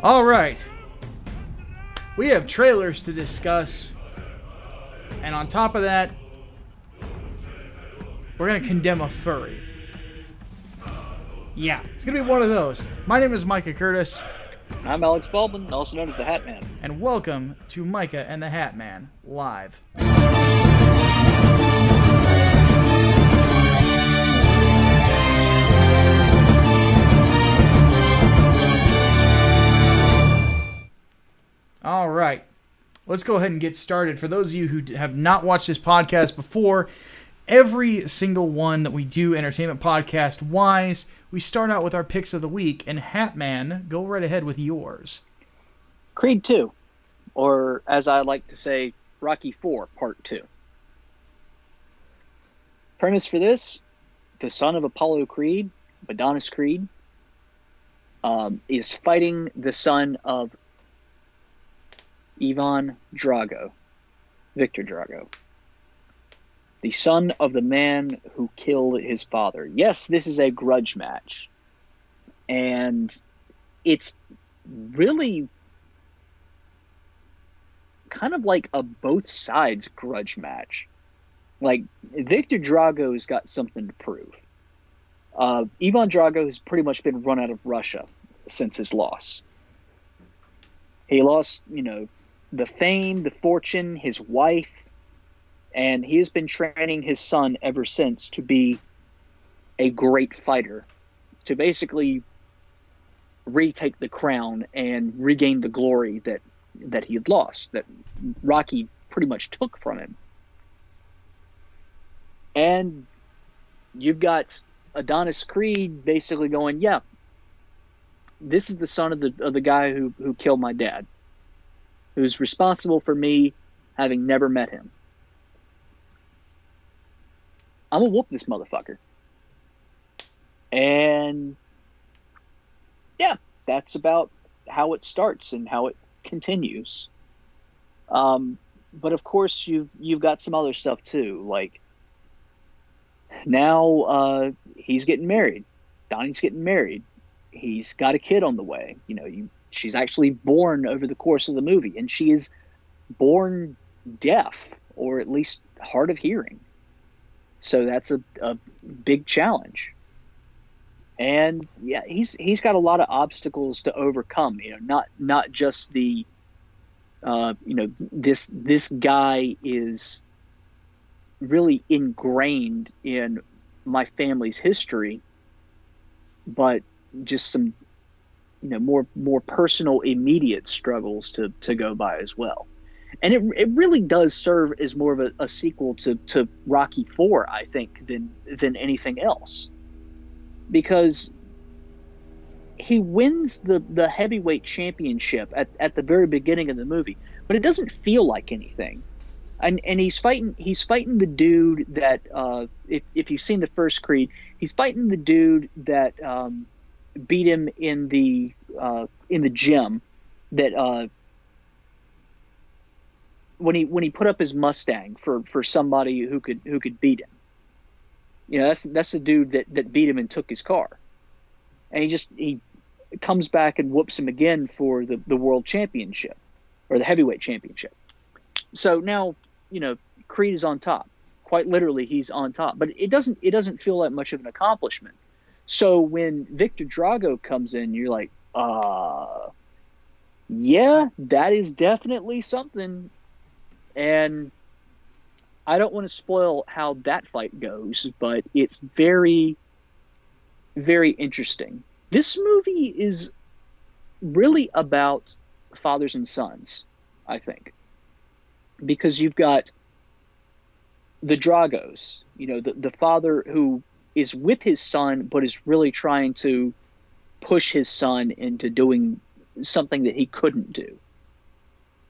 All right. We have trailers to discuss. And on top of that, we're going to condemn a furry. Yeah, it's going to be one of those. My name is Micah Curtis. I'm Alex Baldwin, also known as The Hatman. And welcome to Micah and The Hatman Live. All right, let's go ahead and get started. For those of you who have not watched this podcast before, every single one that we do entertainment podcast-wise, we start out with our picks of the week. And Hatman, go right ahead with yours. Creed 2, or as I like to say, Rocky 4, Part 2. Premise for this, the son of Apollo Creed, Adonis Creed, is fighting the son of Ivan Drago, Victor Drago, the son of the man who killed his father. Yes, this is a grudge match. And it's really kind of like a both sides grudge match. Like, Victor Drago's got something to prove. Ivan Drago has pretty much been run out of Russia since his loss. He lost, the fame, the fortune, his wife, and he has been training his son ever since to be a great fighter, to basically retake the crown and regain the glory that he had lost, that Rocky pretty much took from him. And you've got Adonis Creed basically going, yeah, this is the son of the guy who killed my dad, who's responsible for me having never met him. I'm gonna whoop this motherfucker. And yeah, that's about how it starts and how it continues. But of course you've got some other stuff too. Like, now he's getting married. Donnie's getting married. He's got a kid on the way. She's actually born over the course of the movie, and she is born deaf, or at least hard of hearing. So that's a big challenge. And yeah, he's got a lot of obstacles to overcome. Not just the this guy is really ingrained in my family's history, but just some more personal, immediate struggles to go by as well. And it really does serve as more of a sequel to Rocky 4, I think, than anything else. Because he wins the heavyweight championship at the very beginning of the movie, but it doesn't feel like anything. And he's fighting the dude that if you've seen the first Creed, he's fighting the dude that beat him in the gym, that when he put up his Mustang for somebody who could beat him. That's the dude that beat him and took his car. And he comes back and whoops him again for the world championship, or the heavyweight championship. So now, Creed is on top. Quite literally, he's on top. But it doesn't feel like much of an accomplishment. So when Victor Drago comes in, you're like, yeah, that is definitely something. And I don't want to spoil how that fight goes, but it's very, very interesting. This movie is really about fathers and sons, I think. Because you've got the Dragos, the father who is with his son, but is really trying to push his son into doing something that he couldn't do.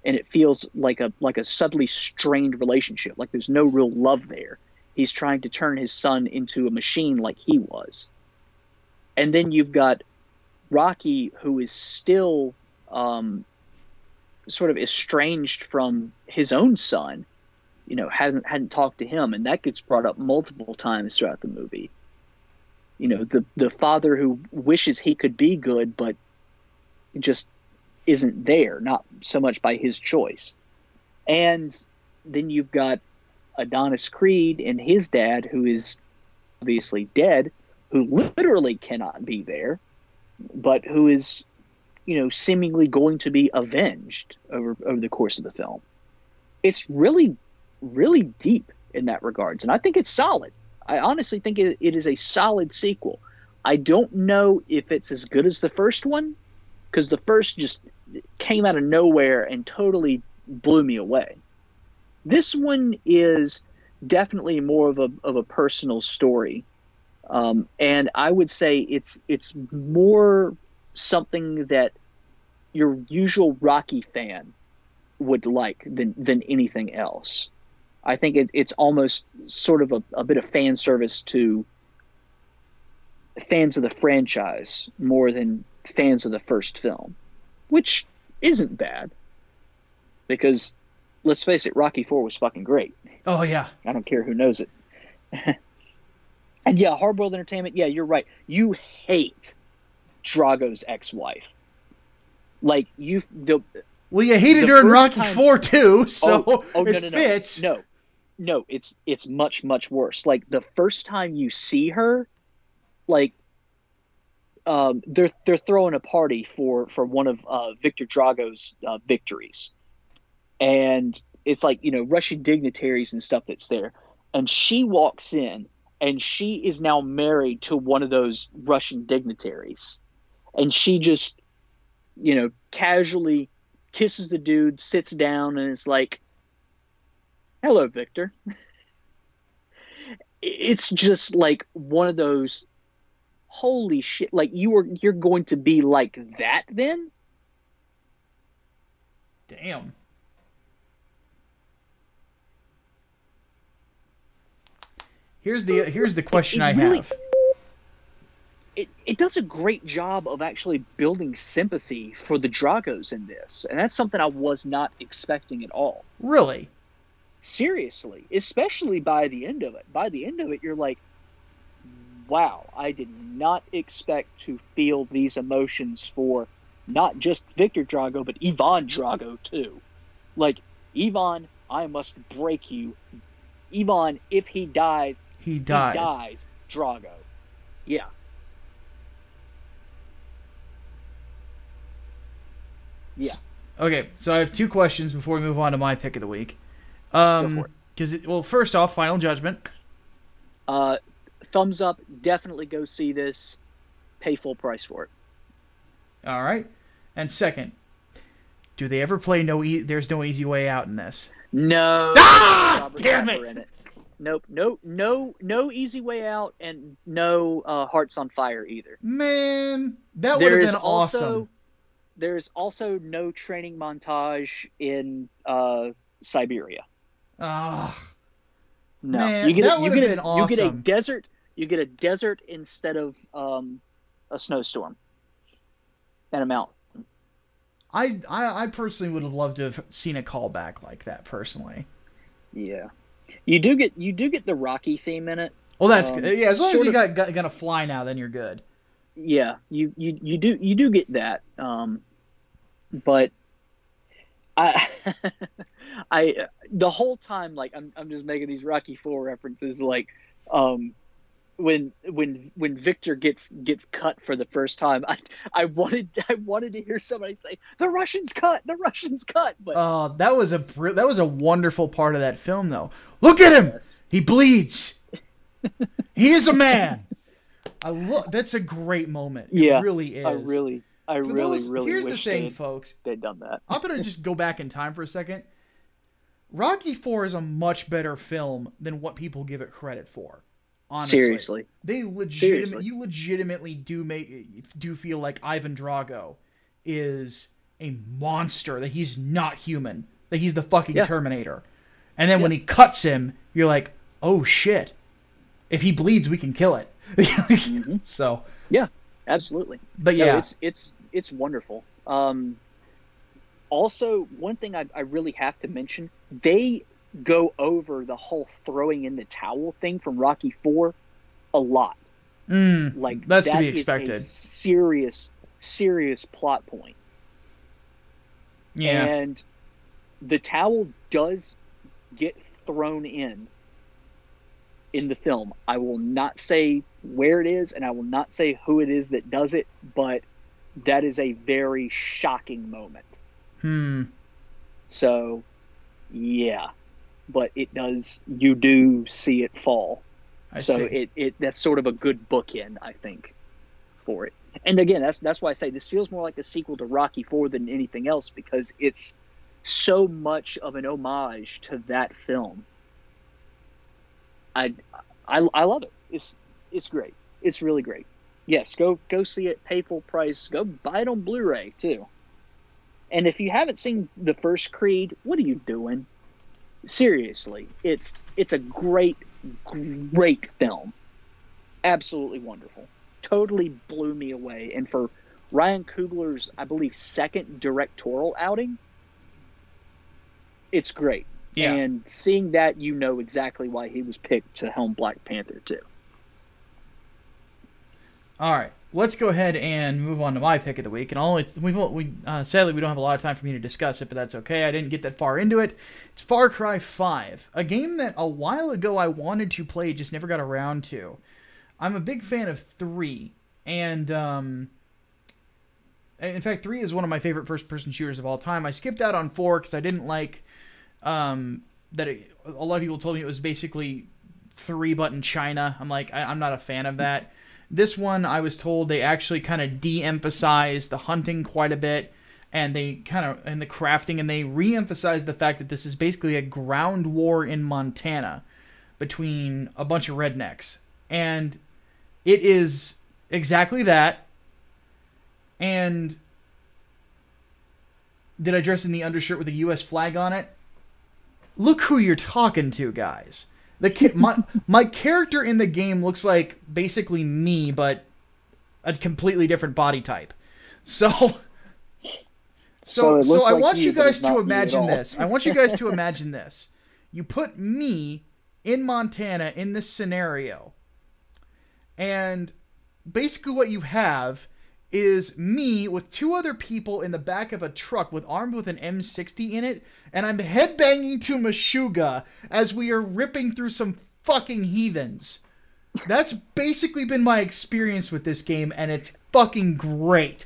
And it feels like a subtly strained relationship, like there's no real love there. He's trying to turn his son into a machine like he was. And then you've got Rocky, who is still sort of estranged from his own son, hadn't talked to him, and that gets brought up multiple times throughout the movie. The father who wishes he could be good, but just isn't there, not so much by his choice. And then you've got Adonis Creed and his dad, who is obviously dead, who literally cannot be there, but who is, seemingly going to be avenged over the course of the film. It's really, really deep in that regards, and I think it's solid. I honestly think it is a solid sequel. I don't know if it's as good as the first one, because the first just came out of nowhere and totally blew me away. This one is definitely more of a personal story, and I would say it's more something that your usual Rocky fan would like than anything else. I think it's almost sort of a bit of fan service to fans of the franchise more than fans of the first film, which isn't bad, because let's face it, Rocky IV was fucking great. Oh yeah, I don't care who knows it. And yeah, Hardboiled Entertainment. Yeah, you're right. You hate Drago's ex-wife. Like you hated her in Rocky IV too, so it fits. No, it's much, much worse. Like the first time you see her, like they're throwing a party for one of Victor Drago's victories, and it's like Russian dignitaries and stuff that's there, and she walks in, and she is now married to one of those Russian dignitaries, and she just casually kisses the dude, sits down, and is like, "Hello, Victor." It's just like one of those, holy shit! Like you're going to be like that then? Damn. Here's the question I have. It does a great job of actually building sympathy for the Dragos in this, and that's something I was not expecting at all. Really? Seriously, especially by the end of it. By the end of it, you're like, wow, I did not expect to feel these emotions for not just Victor Drago, but Ivan Drago too. Like, Ivan, I must break you. Ivan, if he dies, he dies. Drago. Yeah. Yeah. Okay, so I have two questions before we move on to my pick of the week. First off, Final Judgment. Thumbs up. Definitely go see this. Pay full price for it. All right. And second, do they ever play There's No Easy Way Out in this? No. Ah! Damn it! Nope. No Easy Way Out, and no Hearts on Fire either. Man, that would have been awesome. There's also no training montage in Siberia. No, man, that would have been awesome. You get a desert. You get a desert instead of a snowstorm and a mountain. I personally would have loved to have seen a callback like that. Personally, yeah, you do get the Rocky theme in it. Well, that's good. Yeah, as long as you gonna fly now, then you're good. Yeah, you do get that. But I the whole time, like, I'm just making these Rocky IV references, like when Victor gets cut for the first time, I wanted to hear somebody say, the Russians cut, but that was a wonderful part of that film, though. Look at him, yes. He bleeds. He is a man. That's a great moment. Yeah, it really is. I really here's wish the thing, folks. They'd done that. I'm gonna just go back in time for a second. Rocky IV is a much better film than what people give it credit for. Honestly. Seriously. You legitimately do feel like Ivan Drago is a monster, that he's not human, that he's the fucking Terminator. And then when he cuts him, you're like, oh shit. If he bleeds, we can kill it. Mm-hmm. So yeah, absolutely. But yeah, it's wonderful. Also, one thing I really have to mention, they go over the whole throwing in the towel thing from Rocky IV a lot. Like that's to be expected. Is a serious plot point. Yeah. And the towel does get thrown in the film. I will not say where it is, and I will not say who it is that does it, but that is a very shocking moment. So, yeah. But it does, you do see it fall. I see. That's sort of a good bookend, I think, for it. And again, that's why I say this feels more like a sequel to Rocky IV than anything else, because it's so much of an homage to that film. I love it. It's great. It's really great. Yes, go see it. Pay full price. Go buy it on Blu-ray too. And if you haven't seen the first Creed, what are you doing? Seriously, it's a great film. Absolutely wonderful. Totally blew me away. And for Ryan Coogler's, I believe, second directorial outing, it's great. Yeah. And seeing that, you know exactly why he was picked to helm Black Panther too. All right, let's go ahead and move on to my pick of the week. And sadly we don't have a lot of time for me to discuss it, but that's okay. I didn't get that far into it. It's Far Cry 5, a game that a while ago I wanted to play, just never got around to. I'm a big fan of 3, and in fact 3 is one of my favorite first-person shooters of all time. I skipped out on 4 because I didn't like a lot of people told me it was basically 3-button China. I'm like, I'm not a fan of that. This one, I was told they actually kind of de-emphasize the hunting quite a bit, and the crafting, and they re-emphasize the fact that this is basically a ground war in Montana between a bunch of rednecks. And it is exactly that. And did I dress in the undershirt with a U.S. flag on it? Look who you're talking to, guys. My character in the game looks like basically me, but a completely different body type. So I want you guys to imagine this. I want you guys to imagine this. You put me in Montana in this scenario, and basically what you have is me with 2 other people in the back of a truck armed with an M60 in it, and I'm headbanging to Meshuggah as we are ripping through some fucking heathens. That's basically been my experience with this game, and it's fucking great.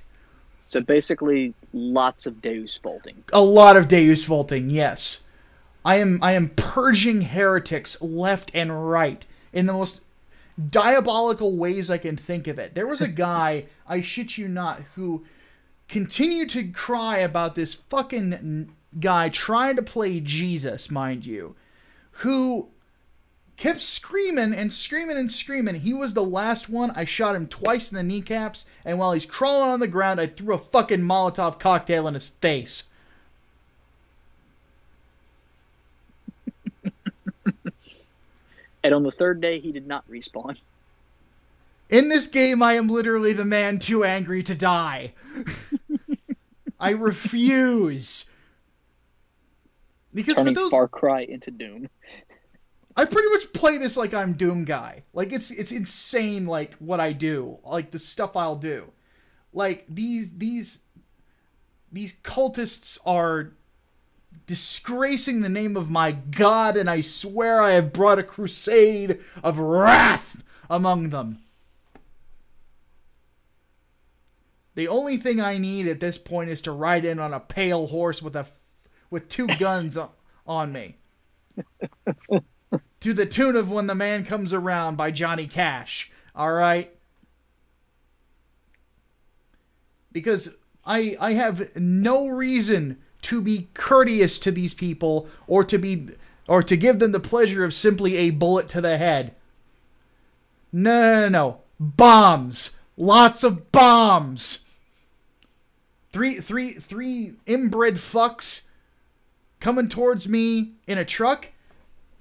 So basically, lots of Deus Volting. A lot of Deus Volting, yes. I am purging heretics left and right in the most diabolical ways I can think of it. There was a guy, I shit you not, who continued to cry about this fucking guy trying to play Jesus, mind you, who kept screaming and screaming and screaming. He was the last one. I shot him twice in the kneecaps, and while he's crawling on the ground, I threw a fucking Molotov cocktail in his face. And on the 3rd day, he did not respawn. In this game, I am literally the man too angry to die. I refuse. Because turning Far Cry into Doom. I pretty much play this like I'm Doom Guy. Like, it's insane, like, what I do. Like, the stuff I'll do. Like, these cultists are disgracing the name of my God, and I swear I have brought a crusade of wrath among them. The only thing I need at this point is to ride in on a pale horse with 2 guns on me. To the tune of When the Man Comes Around by Johnny Cash. Alright? Because I have no reason to be courteous to these people or to give them the pleasure of simply a bullet to the head. No. Bombs. Lots of bombs. Three inbred fucks coming towards me in a truck.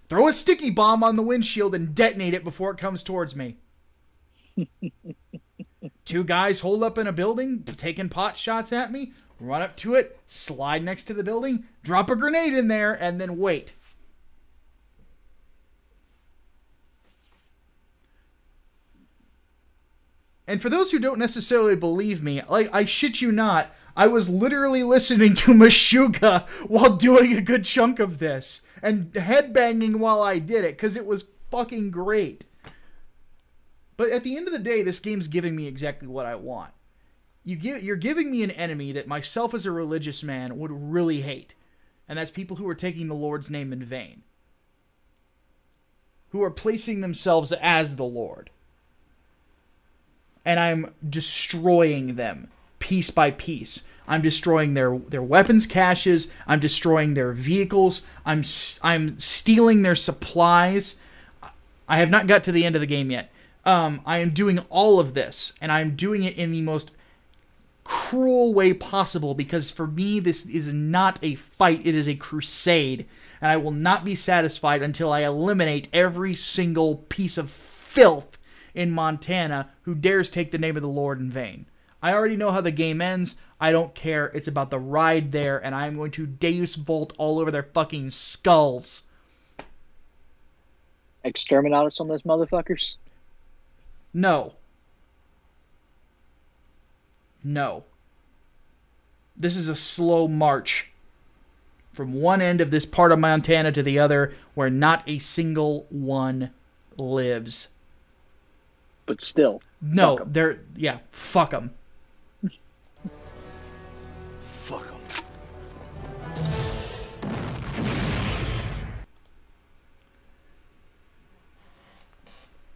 Throw a sticky bomb on the windshield and detonate it before it comes towards me. 2 guys hold up in a building, taking pot shots at me. Run up to it, slide next to the building, drop a grenade in there, and then wait. And for those who don't necessarily believe me, like, I shit you not, I was literally listening to Meshuggah while doing a good chunk of this. And headbanging while I did it, because it was fucking great. But at the end of the day, this game's giving me exactly what I want. You're giving me an enemy that myself as a religious man would really hate. And that's people who are taking the Lord's name in vain. Who are placing themselves as the Lord. And I'm destroying them piece by piece. I'm destroying their weapons caches. I'm destroying their vehicles. I'm stealing their supplies. I have not got to the end of the game yet. I am doing all of this, and I'm doing it in the most cruel way possible, because for me, this is not a fight. It is a crusade, and I will not be satisfied until I eliminate every single piece of filth in Montana who dares take the name of the Lord in vain. I already know how the game ends. I don't care. It's about the ride there, and I'm going to Deus Volt all over their fucking skulls. Exterminatus on those motherfuckers? No. No. This is a slow march from one end of this part of Montana to the other, where not a single one lives. But still. No, they're... Yeah, fuck them. Fuck them.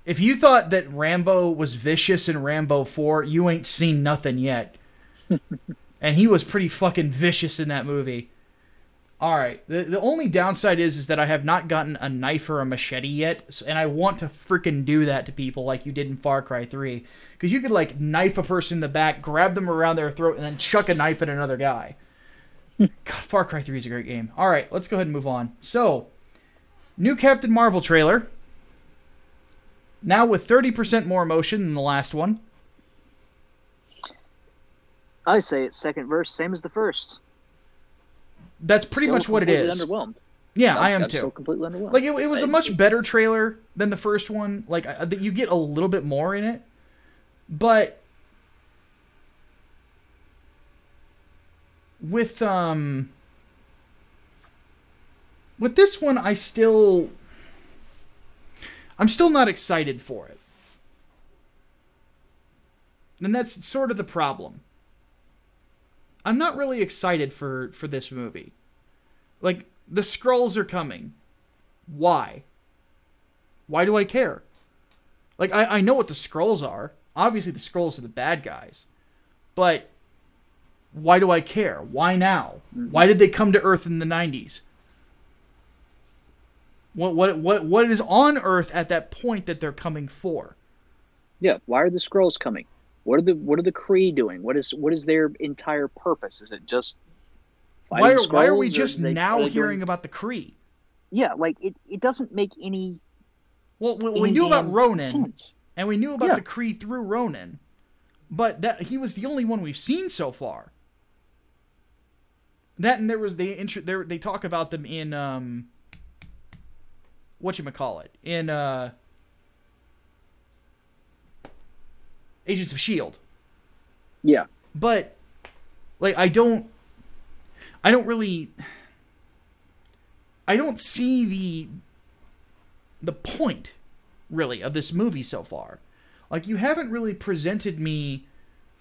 If you thought that Rambo was vicious in Rambo 4, you ain't seen nothing yet. And he was pretty fucking vicious in that movie. Alright, the only downside is that I have not gotten a knife or a machete yet, and I want to freaking do that to people like you did in Far Cry 3. Because you could, like, knife a person in the back, grab them around their throat, and then chuck a knife at another guy. God, Far Cry 3 is a great game. Alright, let's go ahead and move on. So, new Captain Marvel trailer. Now with 30% more emotion than the last one. I say it's second verse, same as the first. That's pretty much what it is. Underwhelmed. Yeah, I am too. Still completely underwhelmed. Like, it was a much better trailer than the first one. Like, you get a little bit more in it. But with this one, I'm still not excited for it. And that's sort of the problem. I'm not really excited for this movie. Like, the Skrulls are coming. Why? Why do I care? Like, I know what the Skrulls are. Obviously, the Skrulls are the bad guys. But why do I care? Why now? Why did they come to Earth in the 90s? What is on Earth at that point that they're coming for? Yeah, why are the Skrulls coming? What are the Kree doing? What is their entire purpose? Is it just why are we just now hearing about the Kree? Yeah, like it doesn't make any. Well, we knew about Ronan, sense. And we knew about the Kree through Ronan, but that he was the only one we've seen so far. That, and there was they talk about them in whatchamacallit, in Agents of S.H.I.E.L.D. Yeah. But, like, I don't see the point, really, of this movie so far. Like, you haven't really presented me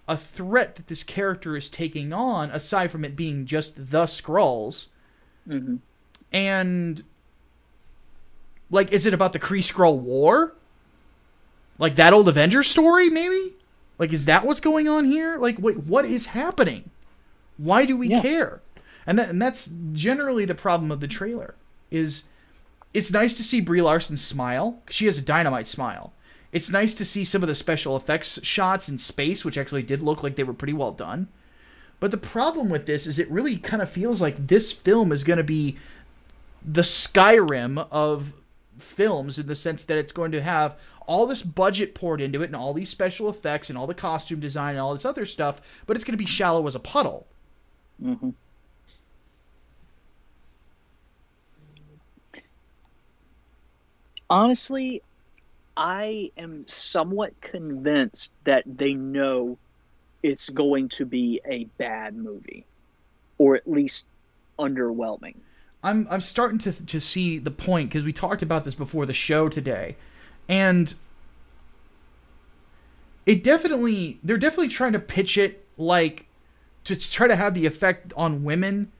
a threat that this character is taking on, aside from it being just the Skrulls. Mm-hmm. And, like, is it about the Kree-Skrull War? Like that old Avengers story, maybe? Like, is that what's going on here? Like, wait, what is happening? Why do we care? And that's generally the problem of the trailer. Is it's nice to see Brie Larson smile. She has a dynamite smile. It's nice to see some of the special effects shots in space, which actually did look like they were pretty well done. But the problem with this is it really kind of feels like this film is going to be the Skyrim of films, in the sense that it's going to have all this budget poured into it and all these special effects and all the costume design and all this other stuff, but it's going to be shallow as a puddle. Mm-hmm. Honestly, I am somewhat convinced that they know it's going to be a bad movie, or at least underwhelming. I'm starting to see the point, because we talked about this before the show today, and they're definitely trying to pitch it like to try to have the effect on women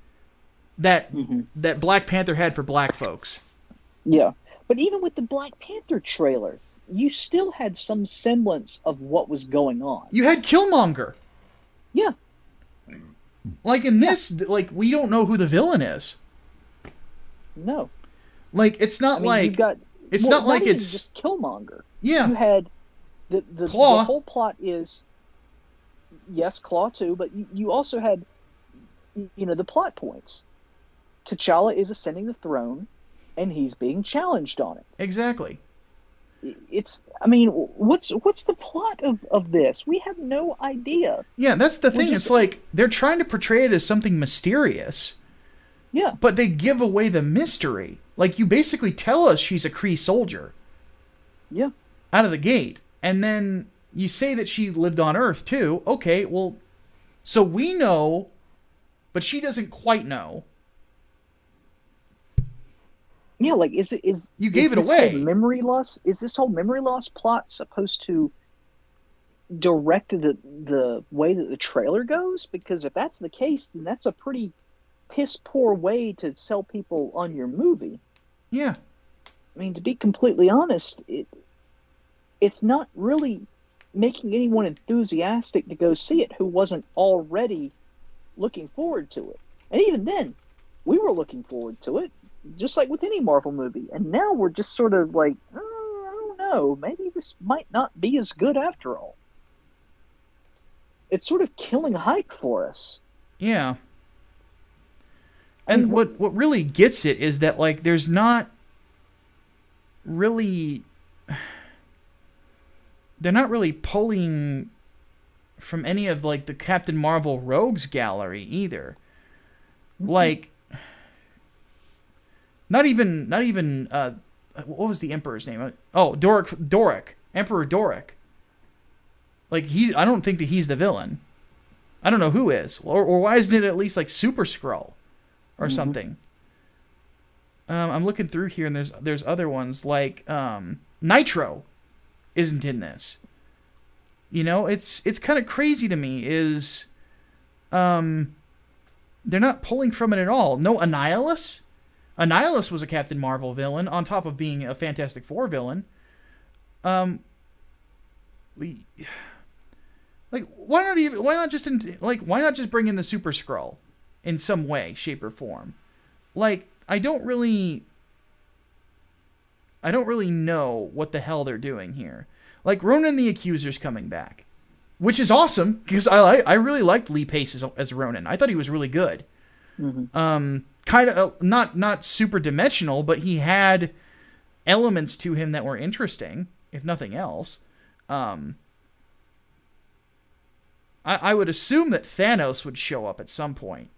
that that Black Panther had for black folks. Yeah, but even with the Black Panther trailer, you still had some semblance of what was going on. You had Killmonger. Yeah. Like in this, like we don't know who the villain is. No. Like it's not like it's not like it's just Killmonger. Yeah. You had the whole plot is, yes, Claw too, but you also had, the plot points. T'Challa is ascending the throne, and he's being challenged on it. Exactly. What's the plot of this? We have no idea. Yeah, that's the thing. It's like they're trying to portray it as something mysterious. Yeah. But they give away the mystery. Like, you basically tell us she's a Kree soldier. Yeah. Out of the gate. And then you say that she lived on Earth, too. Okay, well, so we know, but she doesn't quite know. Yeah, like, you gave it away. Is this whole memory loss plot supposed to direct the way that the trailer goes? Because if that's the case, then that's a pretty piss poor way to sell people on your movie. Yeah. I mean, to be completely honest, it's not really making anyone enthusiastic to go see it who wasn't already looking forward to it. And even then, we were looking forward to it, just like with any Marvel movie. And now we're just sort of like, I don't know, maybe this might not be as good after all. It's sort of killing hype for us. Yeah. And what really gets it is that, like, there's not really... They're not really pulling from any of, like, the Captain Marvel Rogues gallery either. Like, not even what was the Emperor's name? Oh, Doric. Emperor Doric. Like, I don't think that he's the villain. I don't know who is. Or why isn't it at least, like, Super Skrull or something? I'm looking through here, and there's other ones, like Nitro isn't in this. It's kind of crazy to me is they're not pulling from it at all. No Annihilus. Annihilus was a Captain Marvel villain on top of being a Fantastic Four villain. Why not just bring in the Super Skrull in some way, shape, or form? Like, I don't really know what the hell they're doing here. Like, Ronan the Accuser's coming back, which is awesome, because I really liked Lee Pace as Ronan. I thought he was really good. Kind of not super dimensional, but he had elements to him that were interesting, if nothing else. I would assume that Thanos would show up at some point.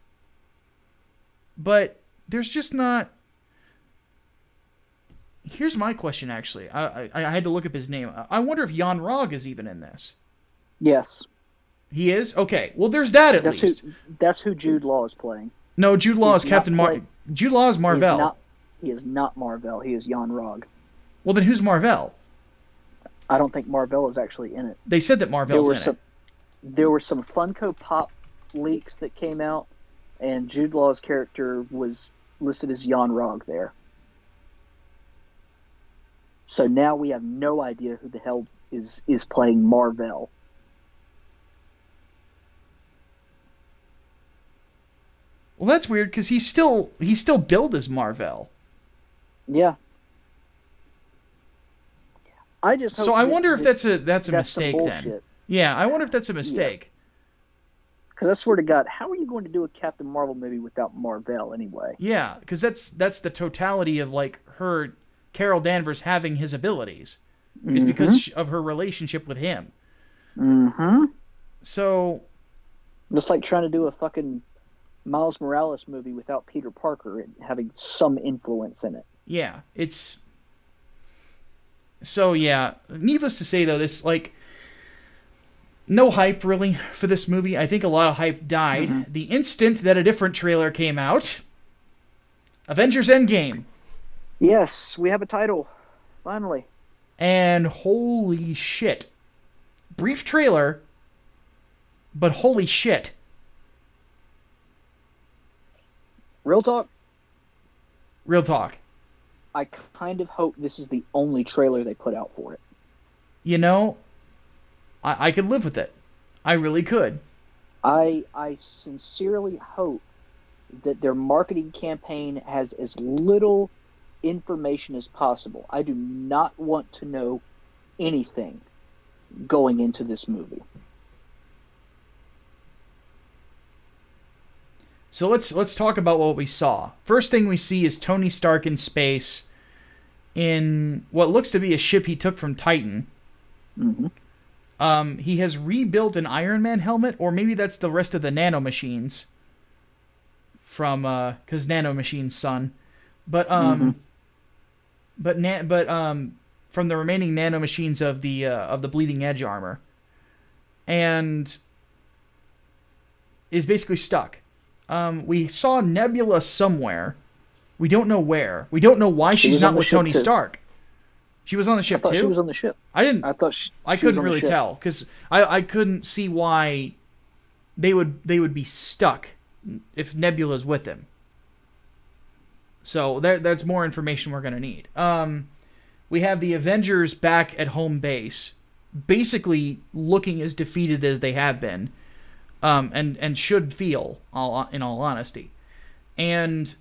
But there's just not... Here's my question, actually. I had to look up his name. I wonder if Jan Rog is even in this. Yes. He is? Okay. Well, there's that at least. That's who Jude Law is playing. No, Jude Law is Captain Marvel. Jude Law is Marvel. He is not Marvel. He is Jan Rog. Well, then who's Marvel? I don't think Marvel is actually in it. They said that Marvel's in it. There were some Funko Pop leaks that came out, and Jude Law's character was listed as Jan Rog there. So now we have no idea who the hell is playing Marvel. Well, that's weird, because he's still billed as Marvel. Yeah. I wonder if that's a mistake then. Yeah, I wonder if that's a mistake. Because I swear to God, how are you going to do a Captain Marvel movie without Marvel anyway? Yeah, because that's the totality of, like, her, Carol Danvers, having his abilities. Is because of her relationship with him. So... It's like trying to do a fucking Miles Morales movie without Peter Parker and having some influence in it. Yeah, it's... So, yeah, needless to say, though, this, like... No hype, really, for this movie. I think a lot of hype died the instant that a different trailer came out. Avengers Endgame. Yes, we have a title. Finally. And holy shit. Brief trailer, but holy shit. Real talk. Real talk. I kind of hope this is the only trailer they put out for it. You know, I could live with it. I really could. I sincerely hope that their marketing campaign has as little information as possible. I do not want to know anything going into this movie. So let's talk about what we saw. First thing we see is Tony Stark in space in what looks to be a ship he took from Titan. Mm-hmm. He has rebuilt an Iron Man helmet, or maybe that's the rest of the nanomachines from because Nanomachine's son. But from the remaining nanomachines of the Bleeding Edge armor, and is basically stuck. We saw Nebula somewhere. We don't know where. We don't know why she's not with Tony Stark. She was on the ship too? She was on the ship. I couldn't was really tell because I couldn't see why they would be stuck if Nebula's with them. So that's more information we're gonna need. We have the Avengers back at home base, basically looking as defeated as they have been, and should feel in all honesty, and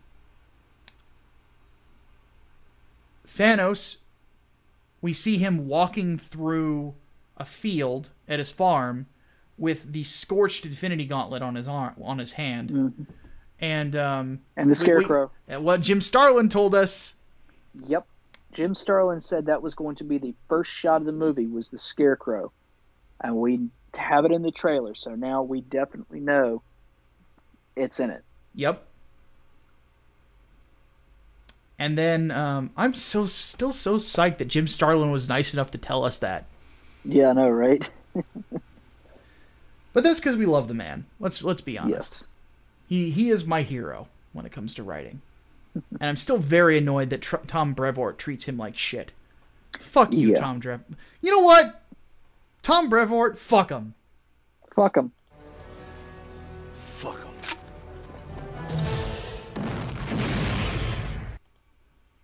Thanos. We see him walking through a field at his farm with the scorched Infinity Gauntlet on his arm, on his hand, and the Scarecrow. What Jim Starlin told us. Yep, Jim Starlin said that was going to be the first shot of the movie was the Scarecrow, and we have it in the trailer. So now we definitely know it's in it. Yep. And then I'm still so psyched that Jim Starlin was nice enough to tell us that. Yeah, I know, right? But that's because we love the man. Let's be honest. Yes. He is my hero when it comes to writing. And I'm still very annoyed that Tom Brevoort treats him like shit. Fuck you, Tom Brevoort. You know what? Tom Brevoort, fuck him. Fuck him. Fuck him.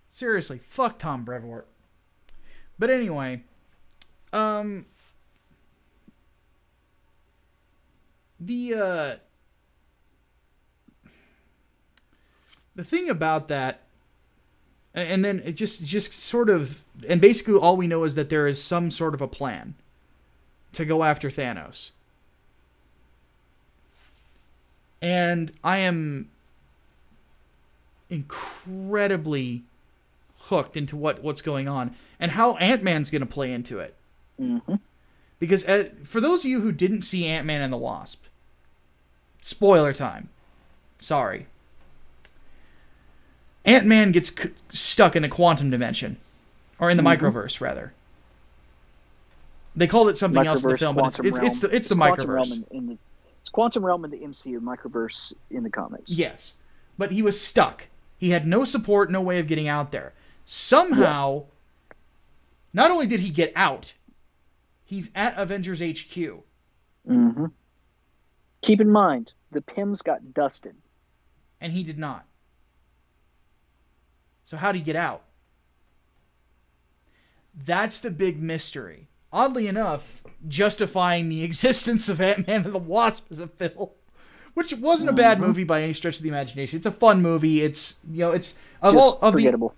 Seriously, fuck Tom Brevoort. But anyway, the thing about that, and then it just sort of, and basically all we know is that there is some sort of a plan to go after Thanos. And I am incredibly hooked into what's going on and how Ant-Man's going to play into it. Mm-hmm. Because for those of you who didn't see Ant-Man and the Wasp, spoiler time. Sorry. Ant-Man gets stuck in the quantum dimension. Or in the microverse, rather. They called it something else in the film, but it's the microverse. It's quantum realm in the MCU, microverse in the comics. Yes. But he was stuck. He had no support, no way of getting out there. Somehow, not only did he get out, he's at Avengers HQ. Mm-hmm. Keep in mind, the Pims got dusted. And he did not. So how'd he get out? That's the big mystery. Oddly enough, justifying the existence of Ant-Man and the Wasp as a film. Which wasn't a bad movie by any stretch of the imagination. It's a fun movie. It's, it's forgettable.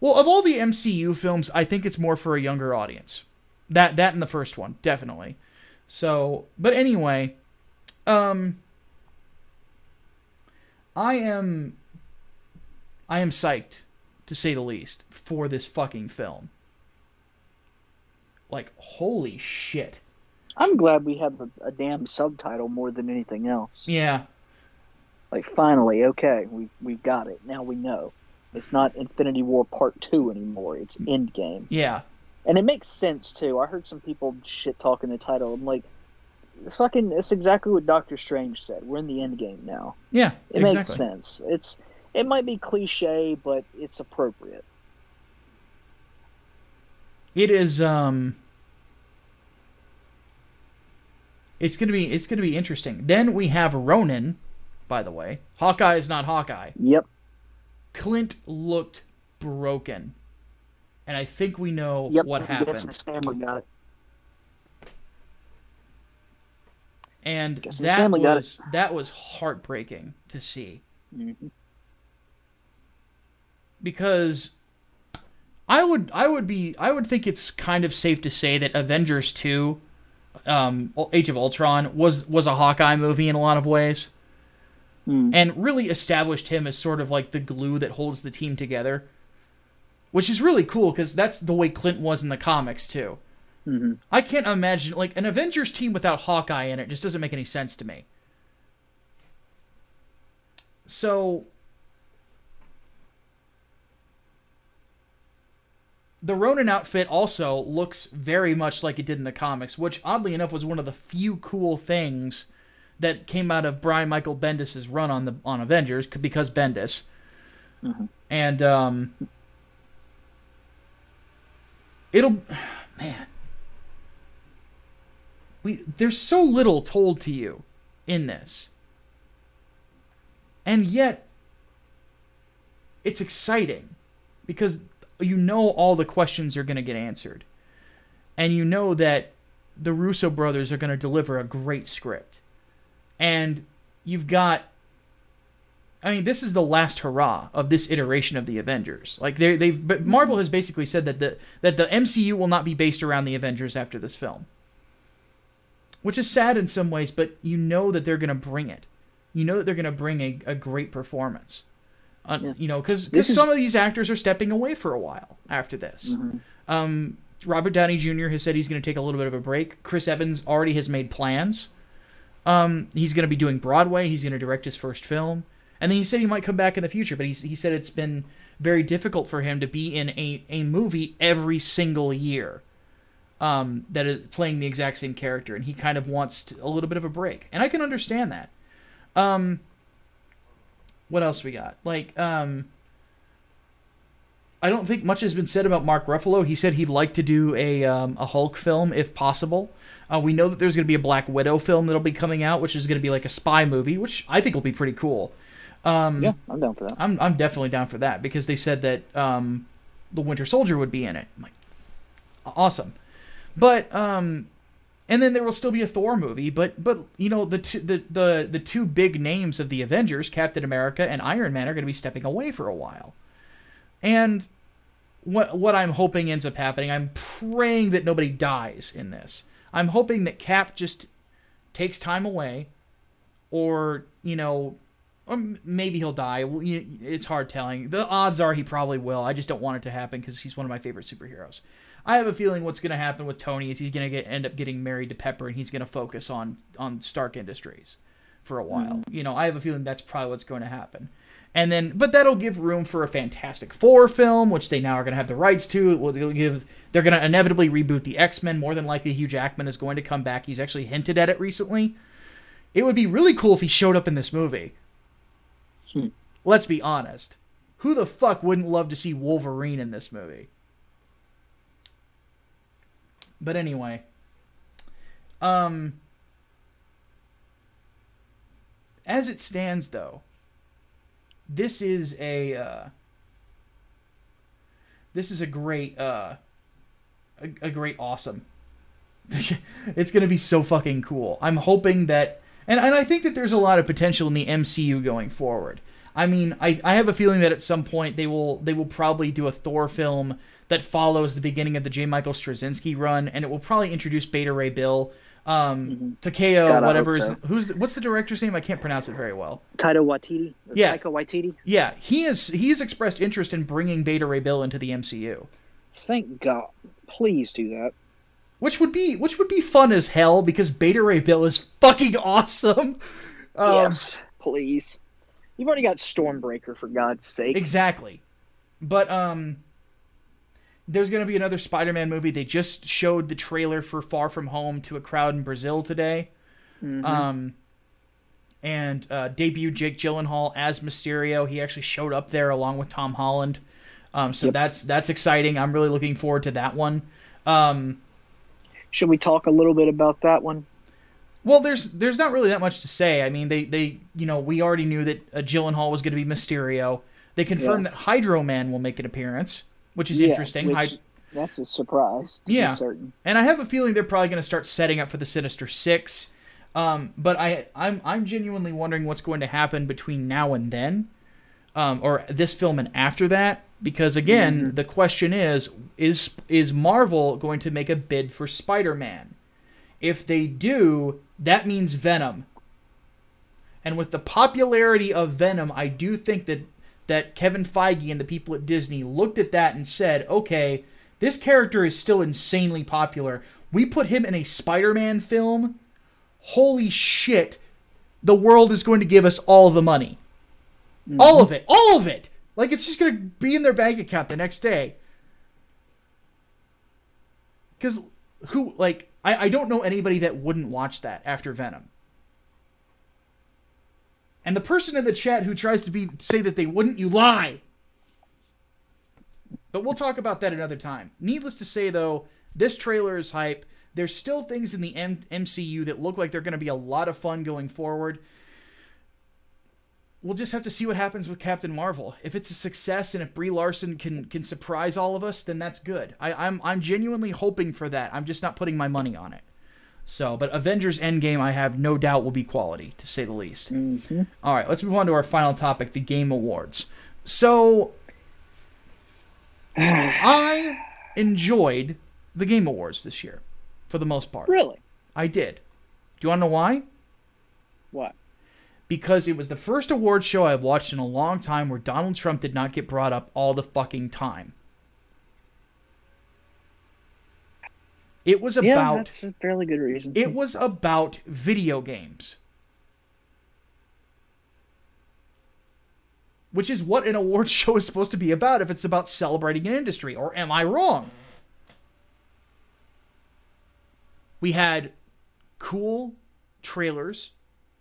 Of all the MCU films, I think it's more for a younger audience. That and the first one, definitely. So, but anyway, I am psyched, to say the least, for this fucking film. Like, holy shit. I'm glad we have a damn subtitle more than anything else. Yeah. Like, finally, okay, we've got it. Now we know. It's not Infinity War Part 2 anymore. It's Endgame. Yeah. And it makes sense, too. I heard some people shit-talking the title. I'm like, It's exactly what Doctor Strange said. We're in the end game now. Yeah, it makes sense. It might be cliche, but it's appropriate. It is. It's gonna be interesting. Then we have Ronan. By the way, Hawkeye is not Hawkeye. Yep. Clint looked broken, and I think we know what happened. His family got it. And that was heartbreaking to see. Mm-hmm. Because I would think it's kind of safe to say that Avengers 2, Age of Ultron was a Hawkeye movie in a lot of ways. And really established him as sort of like the glue that holds the team together. Which is really cool because that's the way Clint was in the comics too. Mm-hmm. I can't imagine, like, an Avengers team without Hawkeye in it just doesn't make any sense to me. So, the Ronin outfit also looks very much like it did in the comics, which, oddly enough, was one of the few cool things that came out of Brian Michael Bendis' run on Avengers, because Bendis. Mm-hmm. And, man... There's so little told to you in this. And yet, it's exciting. Because you know all the questions are going to get answered. And you know that the Russo brothers are going to deliver a great script. And you've got... I mean, this is the last hurrah of this iteration of the Avengers. Like, but Marvel has basically said that the MCU will not be based around the Avengers after this film. Which is sad in some ways, but you know that they're going to bring it. You know that they're going to bring a great performance. You know, because some of these actors are stepping away for a while after this. Mm-hmm. Robert Downey Jr. has said he's going to take a little bit of a break. Chris Evans already has made plans. He's going to be doing Broadway. He's going to direct his first film. And then he said he might come back in the future, but he said it's been very difficult for him to be in a movie every single year. That is playing the exact same character, and he kind of wants a little bit of a break, and I can understand that. What else we got? Like, I don't think much has been said about Mark Ruffalo. He said he'd like to do a Hulk film if possible. We know that there's going to be a Black Widow film that'll be coming out, which is going to be like a spy movie, which I think will be pretty cool. Yeah, I'm down for that. I'm definitely down for that because they said that the Winter Soldier would be in it. I'm like, awesome. But and then there will still be a Thor movie, but you know, the two big names of the Avengers, Captain America and Iron Man, are going to be stepping away for a while. And what I'm hoping ends up happening, I'm praying that nobody dies in this. I'm hoping that Cap just takes time away, or, you know, maybe he'll die. It's hard telling. The odds are he probably will. I just don't want it to happen because he's one of my favorite superheroes. I have a feeling what's going to happen with Tony is he's going to end up getting married to Pepper, and he's going to focus on Stark Industries for a while. You know, I have a feeling that's probably what's going to happen. And then, but that'll give room for a Fantastic Four film, which they now are going to have the rights to. They're going to inevitably reboot the X-Men. More than likely, Hugh Jackman is going to come back. He's actually hinted at it recently. It would be really cool if he showed up in this movie. Let's be honest. Who the fuck wouldn't love to see Wolverine in this movie? But anyway, as it stands, though, this is a great awesome. It's gonna be so fucking cool. I'm hoping that, and I think that there's a lot of potential in the MCU going forward. I mean, I have a feeling that at some point they will probably do a Thor film that follows the beginning of the J. Michael Straczynski run, and it will probably introduce Beta Ray Bill, Takeo, whatever. What's the director's name? I can't pronounce it very well. Taika Waititi. Yeah. Taika Waititi. Yeah, he's expressed interest in bringing Beta Ray Bill into the MCU. Thank God. Please do that. Which would be fun as hell because Beta Ray Bill is fucking awesome. Yes, please. You've already got Stormbreaker, for God's sake. Exactly. But there's going to be another Spider-Man movie. They just showed the trailer for Far From Home to a crowd in Brazil today. And debuted Jake Gyllenhaal as Mysterio. He actually showed up there along with Tom Holland. So that's exciting. I'm really looking forward to that one. Should we talk a little bit about that one? Well, there's not really that much to say. I mean, they we already knew that Gyllenhaal was going to be Mysterio. They confirmed that Hydro Man will make an appearance, which is interesting. That's a surprise. To be certain. And I have a feeling they're probably going to start setting up for the Sinister Six. But I'm genuinely wondering what's going to happen between now and then, or this film and after that. Because again, the question is Marvel going to make a bid for Spider-Man? If they do, that means Venom. And with the popularity of Venom, I do think that Kevin Feige and the people at Disney looked at that and said, okay, this character is still insanely popular. We put him in a Spider-Man film. Holy shit, the world is going to give us all the money. All of it. All of it. Like, it's just going to be in their bank account the next day. Because I don't know anybody that wouldn't watch that after Venom. And the person in the chat who tries to say that they wouldn't, you lie. But we'll talk about that another time. Needless to say, though, this trailer is hype. There's still things in the MCU that look like they're going to be a lot of fun going forward. We'll just have to see what happens with Captain Marvel. If it's a success and if Brie Larson can surprise all of us, then that's good. I'm genuinely hoping for that. I'm just not putting my money on it. So, but Avengers Endgame, I have no doubt will be quality, to say the least. All right, let's move on to our final topic, the Game Awards. So, I enjoyed the Game Awards this year, for the most part. Really? I did. Do you want to know why? What? Because it was the first award show I've watched in a long time where Donald Trump did not get brought up all the fucking time. It was about... Yeah, that's a fairly good reason. It was about video games. Which is what an award show is supposed to be about if it's about celebrating an industry. Or am I wrong? We had cool trailers.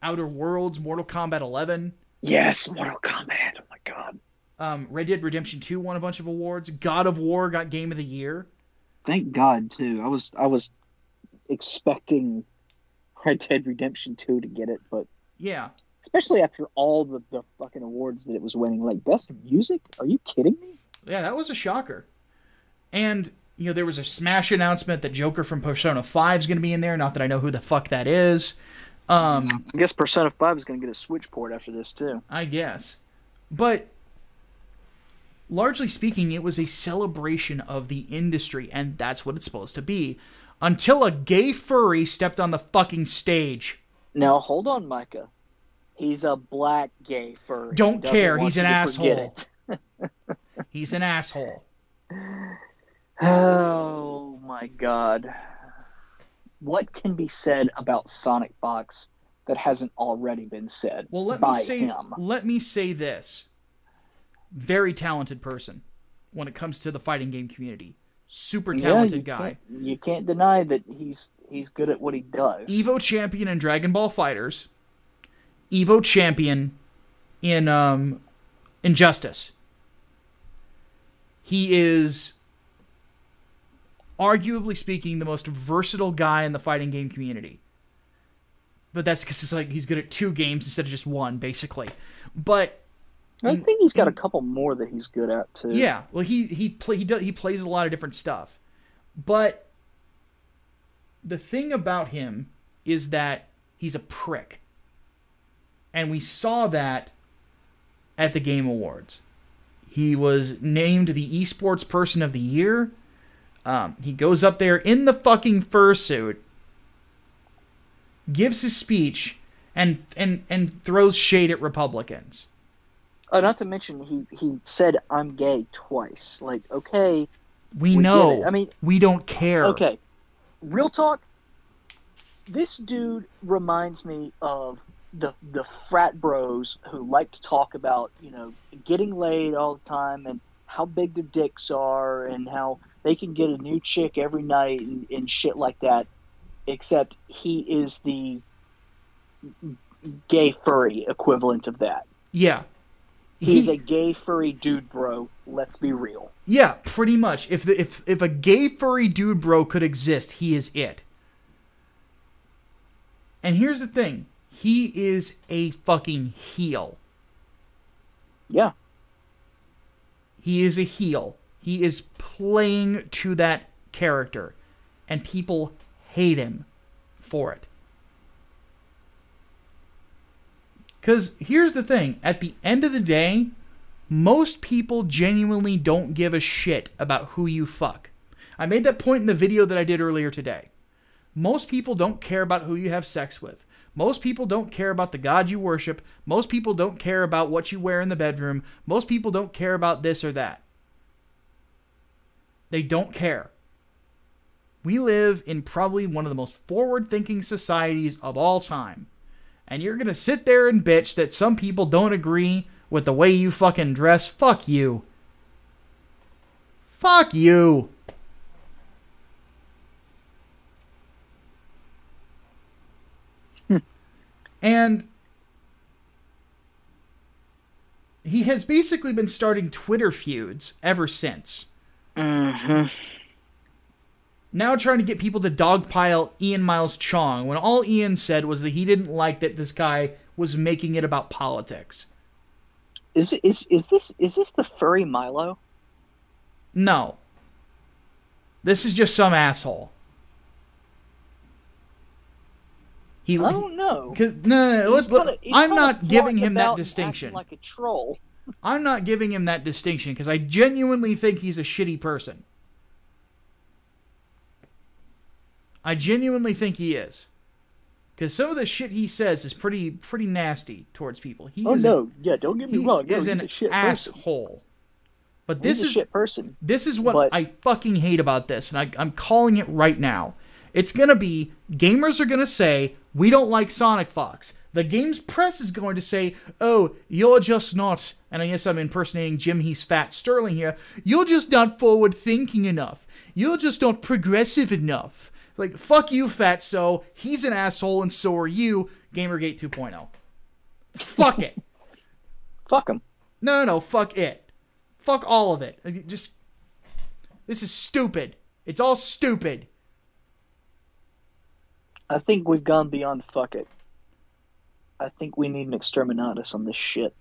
Outer Worlds, Mortal Kombat 11. Yes, Mortal Kombat. Oh my god. Red Dead Redemption 2 won a bunch of awards. God of War got Game of the Year. Thank God, too. I was expecting Red Dead Redemption 2 to get it, but yeah, especially after all the fucking awards that it was winning, like Best Music. Are you kidding me? Yeah, that was a shocker. And there was a smash announcement that Joker from Persona 5 is going to be in there. Not that I know who the fuck that is. I guess Persona 5 is going to get a Switch port after this, too. I guess. But, largely speaking, it was a celebration of the industry, and that's what it's supposed to be. Until a gay furry stepped on the fucking stage. Now, hold on, Micah. He's a black gay furry. Don't care. He's an asshole. He's an asshole. Oh, my God. What can be said about Sonic Fox that hasn't already been said by him? Let me say this. Very talented person when it comes to the fighting game community. Super talented guy. You can't deny that he's good at what he does. Evo champion in Dragon Ball FighterZ. Evo champion in Injustice. He is, arguably speaking, the most versatile guy in the fighting game community. But that's because he's good at 2 games instead of just 1, basically. But I think he's got a couple more that he's good at too. Yeah, well, he plays a lot of different stuff. But the thing about him is that he's a prick, and we saw that at the Game Awards. He was named the Esports Person of the Year. He goes up there in the fucking fursuit, gives his speech, and throws shade at Republicans. Not to mention, he said, "I'm gay" twice. Like, okay. We know. I mean, we don't care. Okay. Real talk. This dude reminds me of the frat bros who like to talk about, getting laid all the time and how big their dicks are and how they can get a new chick every night and shit like that. Except he is the gay furry equivalent of that. Yeah. He's a gay furry dude bro. Let's be real. Yeah, pretty much. If a gay furry dude bro could exist, he is it. And here's the thing. He is a fucking heel. Yeah. He is a heel. He is playing to that character. And people hate him for it. Because here's the thing. At the end of the day, most people genuinely don't give a shit about who you fuck. I made that point in the video that I did earlier today. Most people don't care about who you have sex with. Most people don't care about the God you worship. Most people don't care about what you wear in the bedroom. Most people don't care about this or that. They don't care. We live in probably one of the most forward-thinking societies of all time. And you're going to sit there and bitch that some people don't agree with the way you fucking dress. Fuck you. Fuck you. And he has basically been starting Twitter feuds ever since. Mm-hmm. Now trying to get people to dogpile Ian Miles Chong when all Ian said was that he didn't like that this guy was making it about politics. Is this the furry Milo? No. This is just some asshole. I don't know. I'm not giving him that distinction. Like a troll. I'm not giving him that distinction because I genuinely think he's a shitty person. I genuinely think he is. Because some of the shit he says is pretty nasty towards people. Don't get me wrong. He is an asshole. But this is a shit person. This is what I fucking hate about this, and I'm calling it right now. It's gonna be, gamers are gonna say, we don't like Sonic Fox. The game's press is going to say, oh, you're just not, and I guess I'm impersonating Jim He's Fat Sterling here, you're just not forward-thinking enough. You're just not progressive enough. Like, fuck you, Fatso. He's an asshole, and so are you, Gamergate 2.0. Fuck it. Fuck him. No, fuck it. Fuck all of it. This is stupid. It's all stupid. I think we've gone beyond fuck it. I think we need an exterminatus on this shit.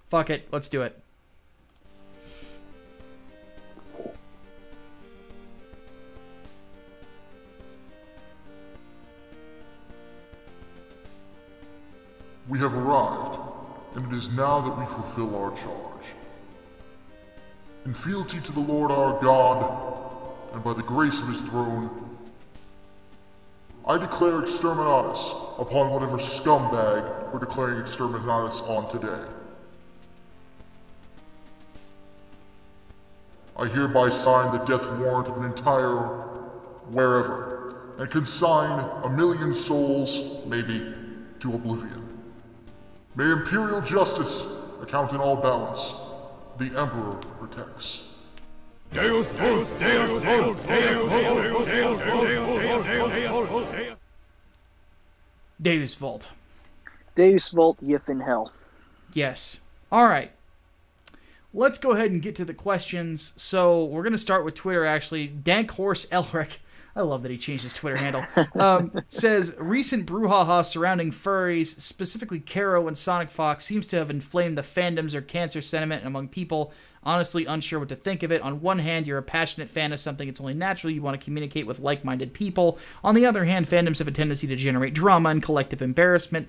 Fuck it. Let's do it. We have arrived, and it is now that we fulfill our charge. In fealty to the Lord our God, and by the grace of his throne, I declare exterminatus upon whatever scumbag we're declaring exterminatus on today. I hereby sign the death warrant of an entire wherever, and consign 1,000,000 souls, maybe, to oblivion. May imperial justice account in all balance. The Emperor protects. Deus vult, Deus vult, Deus vult, Deus vult, Deus Vult. Deus Vult, yith in hell. Yes. Alright. Let's go ahead and get to the questions. So, we're going to start with Twitter, actually. Dank Horse Elric, I love that he changed his Twitter handle, says, recent brouhaha surrounding furries, specifically Caro and Sonic Fox, seems to have inflamed the fandoms or cancer sentiment among people. Honestly unsure what to think of it. On one hand, you're a passionate fan of something, it's only natural you want to communicate with like-minded people. On the other hand, fandoms have a tendency to generate drama and collective embarrassment.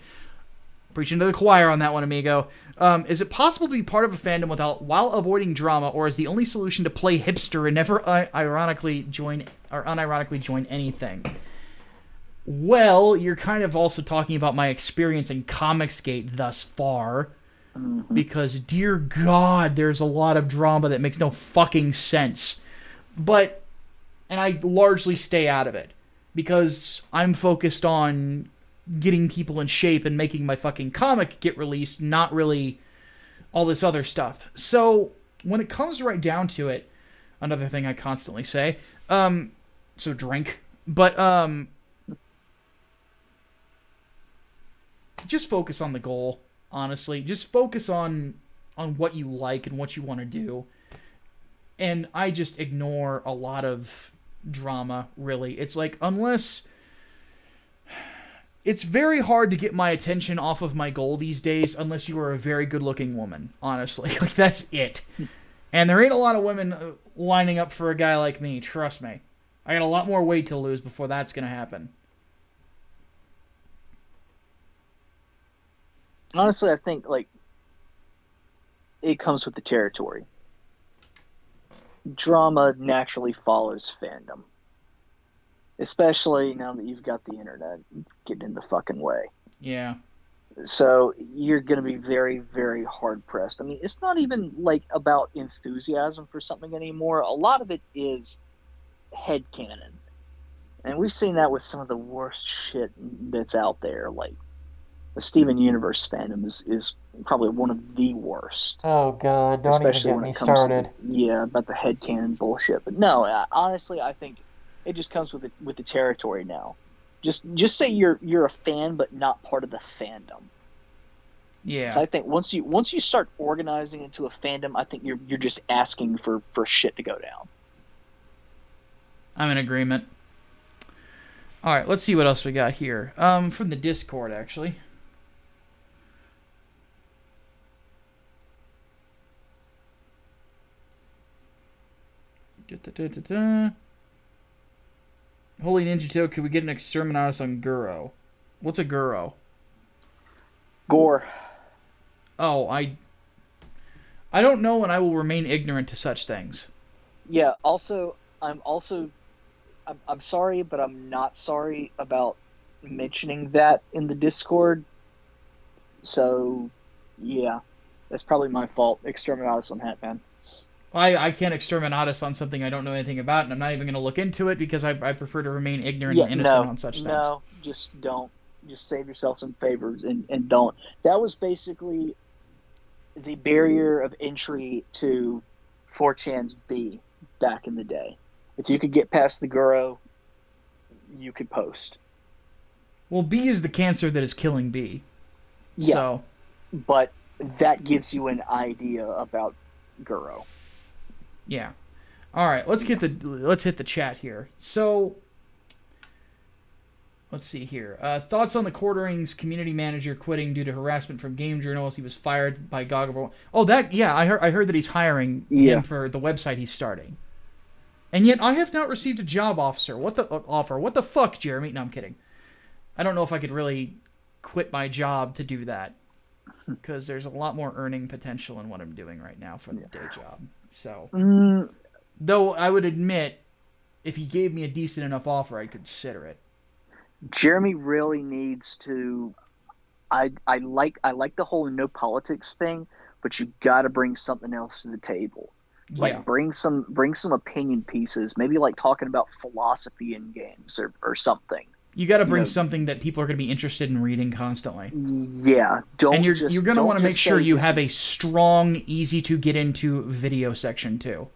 Preaching to the choir on that one, amigo. Is it possible to be part of a fandom while avoiding drama, or is the only solution to play hipster and never unironically join anything? Well, you're kind of also talking about my experience in Comicsgate thus far. Mm-hmm. Because, dear God, there's a lot of drama that makes no fucking sense. And I largely stay out of it. Because I'm focused on getting people in shape and making my fucking comic get released, not really all this other stuff. So when it comes right down to it, another thing I constantly say, so drink, but just focus on the goal, honestly. Just focus on what you like and what you want to do. And I just ignore a lot of drama, really. It's like, unless... It's very hard to get my attention off of my goal these days unless you are a very good-looking woman, honestly. Like, that's it. And there ain't a lot of women lining up for a guy like me, trust me. I got a lot more weight to lose before that's going to happen. Honestly, I think, like, it comes with the territory. Drama naturally follows fandom. Especially now that you've got the internet getting in the fucking way. Yeah. So you're going to be very, very hard-pressed. I mean, it's not even, like, about enthusiasm for something anymore. A lot of it is headcanon. And we've seen that with some of the worst shit that's out there. Like, the Steven Universe fandom is probably one of the worst. Oh, God. Don't especially even when get it me comes started. To, about the headcanon bullshit. But no, honestly, I think it just comes with the territory now. Just say you're a fan, but not part of the fandom. Yeah. So I think once you start organizing into a fandom, I think you're just asking for shit to go down. I'm in agreement. All right, let's see what else we got here. From the Discord, actually. Holy Ninja Tail, could we get an exterminatus on Guro? What's a Guro? Gore. Oh, I don't know, and I will remain ignorant to such things. Yeah. I'm sorry, but I'm not sorry about mentioning that in the Discord. So, yeah, that's probably my fault. Exterminatus on Hatman. I can't exterminatus on something I don't know anything about, and I'm not even going to look into it because I prefer to remain ignorant and innocent on such things. No, just don't. Just save yourself some favors and don't. That was basically the barrier of entry to 4chan's B back in the day. If you could get past the Guro, you could post. Well, B is the cancer that is killing B. Yeah, so. But that gives you an idea about Guro. Yeah. All right, let's hit the chat here. So, let's see here. Thoughts on the Quartering's community manager quitting due to harassment from game journalists. He was fired by GOG. Oh, I heard that he's hiring him for the website he's starting. And yet I have not received a job offer. What the fuck, Jeremy? No, I'm kidding. I don't know if I could really quit my job to do that, because there's a lot more earning potential in what I'm doing right now for the day job. So, though I would admit, if he gave me a decent enough offer, I'd consider it. Jeremy really needs to. I like the whole no politics thing, but you got to bring something else to the table. Like bring some opinion pieces, maybe like talking about philosophy in games or something. You got to bring something that people are going to be interested in reading constantly. Yeah, and you're going to want to make sure you have a strong, easy to get into video section too.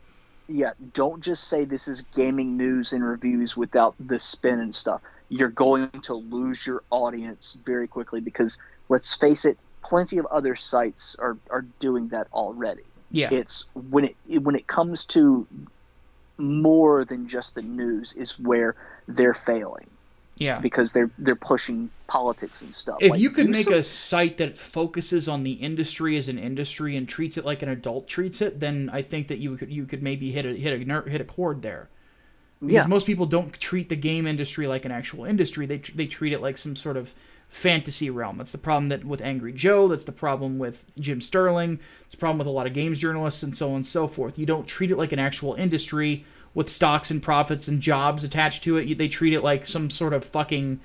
Yeah, don't just say this is gaming news and reviews without the spin and stuff. You're going to lose your audience very quickly because, let's face it, plenty of other sites are doing that already. Yeah, it's when it comes to more than just the news is where they're failing. Yeah, because they're pushing politics and stuff. If you could make a site that focuses on the industry as an industry and treats it like an adult treats it, then I think that you could maybe hit a chord there. Because most people don't treat the game industry like an actual industry. They treat it like some sort of fantasy realm. That's the problem with Angry Joe. That's the problem with Jim Sterling. It's the problem with a lot of games journalists and so on and so forth. You don't treat it like an actual industry with stocks and profits and jobs attached to it. They treat it like some sort of fucking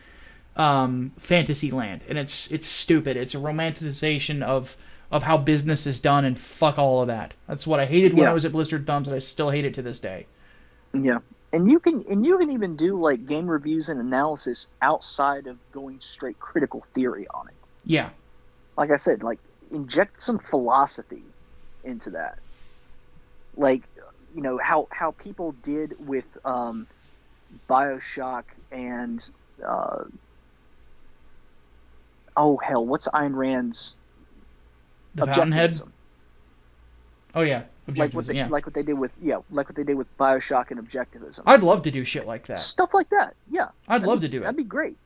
fantasy land. And it's stupid. It's a romanticization of how business is done, and fuck all of that. That's what I hated when I was at Blistered Thumbs, and I still hate it to this day. Yeah. And you can even do like game reviews and analysis outside of going straight critical theory on it. Yeah. Like I said, like inject some philosophy into that. Like, you know, how people did with BioShock and what's Ayn Rand's The Fountainhead? Objectivism? Oh yeah. Like what they did with BioShock and Objectivism. I'd love to do shit like that. Stuff like that. Yeah. I'd love to do it. That'd be great.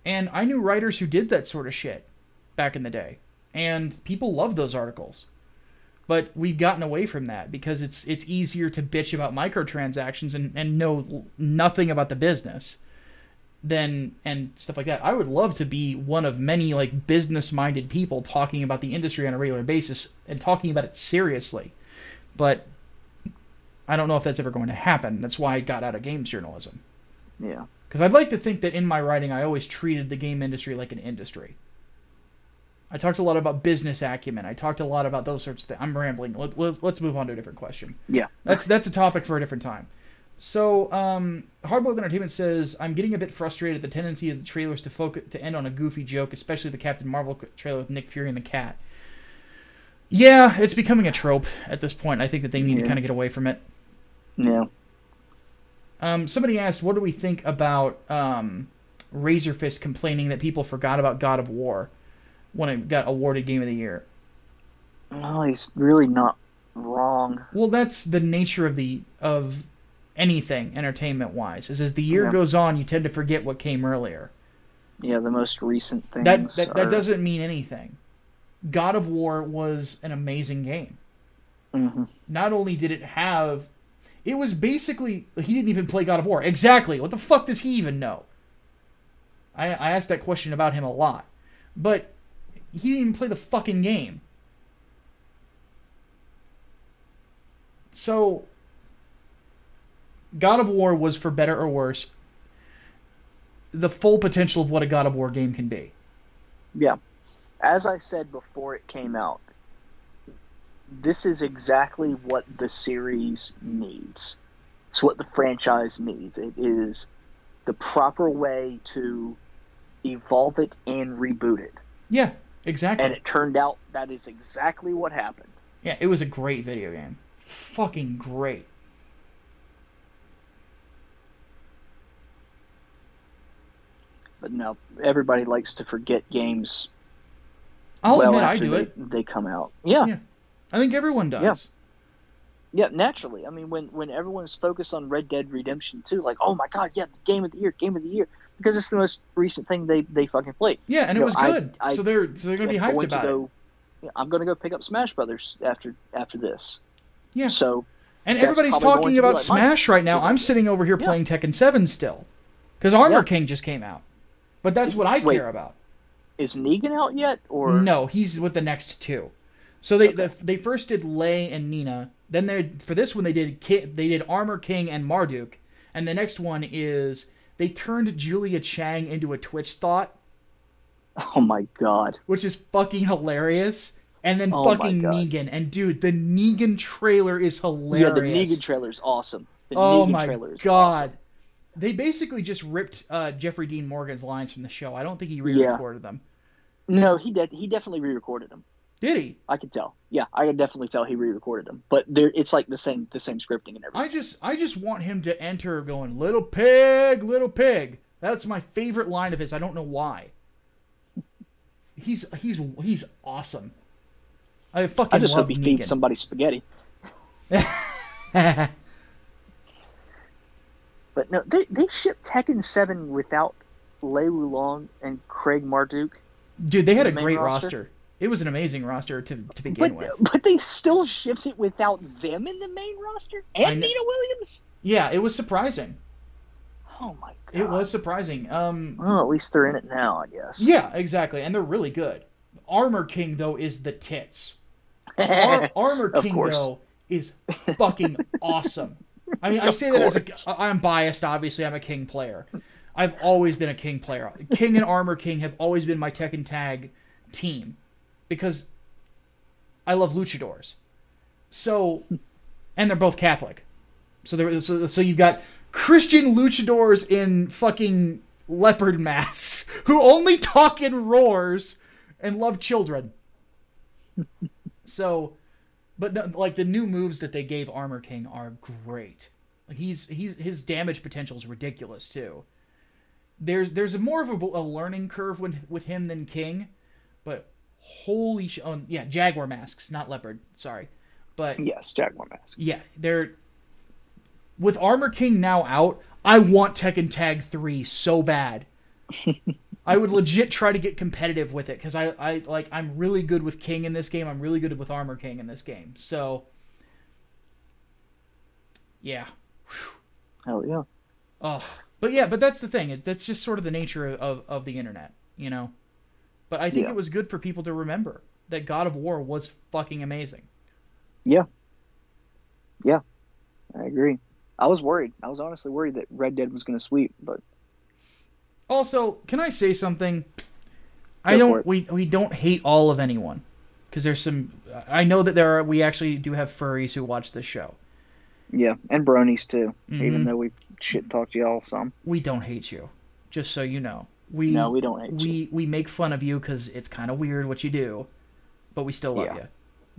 And I knew writers who did that sort of shit back in the day. And people loved those articles. But we've gotten away from that because it's easier to bitch about microtransactions and know nothing about the business and stuff like that. I would love to be one of many like business-minded people talking about the industry on a regular basis and talking about it seriously. But I don't know if that's ever going to happen. That's why I got out of games journalism. Yeah. Because I'd like to think that in my writing I always treated the game industry like an industry. I talked a lot about business acumen. I talked a lot about those sorts of things. I'm rambling. Let's move on to a different question. Yeah. That's a topic for a different time. So, Hardboiled Entertainment says, I'm getting a bit frustrated at the tendency of the trailers to end on a goofy joke, especially the Captain Marvel trailer with Nick Fury and the cat. Yeah, it's becoming a trope at this point. I think that they need to kind of get away from it. Yeah. Somebody asked, what do we think about Razorfist complaining that people forgot about God of War when it got awarded Game of the Year? No, he's really not wrong. Well, that's the nature of anything entertainment-wise. Is as the year goes on, you tend to forget what came earlier. Yeah, the most recent things. That doesn't mean anything. God of War was an amazing game. Mm-hmm. Not only did it have... It was basically... He didn't even play God of War. Exactly. What the fuck does he even know? I asked that question about him a lot. But he didn't even play the fucking game. So... God of War was, for better or worse, the full potential of what a God of War game can be. Yeah. As I said before it came out, this is exactly what the series needs. It's what the franchise needs. It is the proper way to evolve it and reboot it. Yeah, exactly. And it turned out that is exactly what happened. Yeah, it was a great video game. Fucking great. But no, everybody likes to forget games. I'll admit I do it. They come out. Yeah. I think everyone does. Yeah, naturally. I mean, when everyone's focused on Red Dead Redemption 2, like, oh my god, yeah, game of the year, because it's the most recent thing they fucking played. Yeah, and it was good. So they're gonna be hyped about it. Yeah, I'm gonna go pick up Smash Brothers after this. Yeah. So. And everybody's talking about Smash right now. I'm sitting over here playing Tekken 7 still, because Armor King just came out. But that's what I care about. Is Negan out yet, or no? He's with the next two. So they first did Lei and Nina. Then for this one they did Armor King and Marduk, and the next one is they turned Julia Chang into a Twitch thought. Oh my god! Which is fucking hilarious. And then fucking Negan, and dude, the Negan trailer is hilarious. Yeah, the Negan trailer is awesome. Oh my god! Awesome. They basically just ripped Jeffrey Dean Morgan's lines from the show. I don't think he re-recorded them. No, he definitely re-recorded them. Did he? I could tell. Yeah, I could definitely tell he re-recorded them. But it's like the same scripting and everything. I just want him to enter going, "Little pig, little pig." That's my favorite line of his. I don't know why. He's awesome. I just hope he feeds somebody spaghetti. But no, they shipped Tekken 7 without Lei Wulong and Craig Marduk. Dude, they had a great roster. It was an amazing roster to begin with. But they still shipped it without them in the main roster? And Nina Williams? Yeah, it was surprising. Oh my god. It was surprising. Well, at least they're in it now, I guess. Yeah, exactly. And they're really good. Armor King, though, is the tits. Armor King, though, is fucking awesome. I mean, I say that as I'm biased, obviously. I'm a King player. I've always been a King player. King and Armor King have always been my Tekken Tag team because I love luchadors. So, and they're both Catholic. So you've got Christian luchadors in fucking leopard masks who only talk in roars and love children. So, but the new moves that they gave Armor King are great. Like his damage potential is ridiculous too. There's more of a learning curve with him than King, but holy shit! Oh, yeah, Jaguar masks, not leopard. Sorry, but yes, Jaguar masks. Yeah, they're with Armor King now out. I want Tekken Tag 3 so bad. I would legit try to get competitive with it because I'm really good with King in this game. I'm really good with Armor King in this game. So, yeah. Hell yeah. Oh, but that's the thing. That's just sort of the nature of the internet, you know. But I think it was good for people to remember that God of War was fucking amazing. Yeah. Yeah, I agree. I was worried. I was honestly worried that Red Dead was going to sweep, but. Also, can I say something? We don't hate all of anyone, because there's some. I know that we actually do have furries who watch this show. Yeah, and bronies too. Mm-hmm. Even though we shit talked y'all some. We don't hate you, just so you know. No, we don't hate you. We make fun of you because it's kind of weird what you do, but we still love you.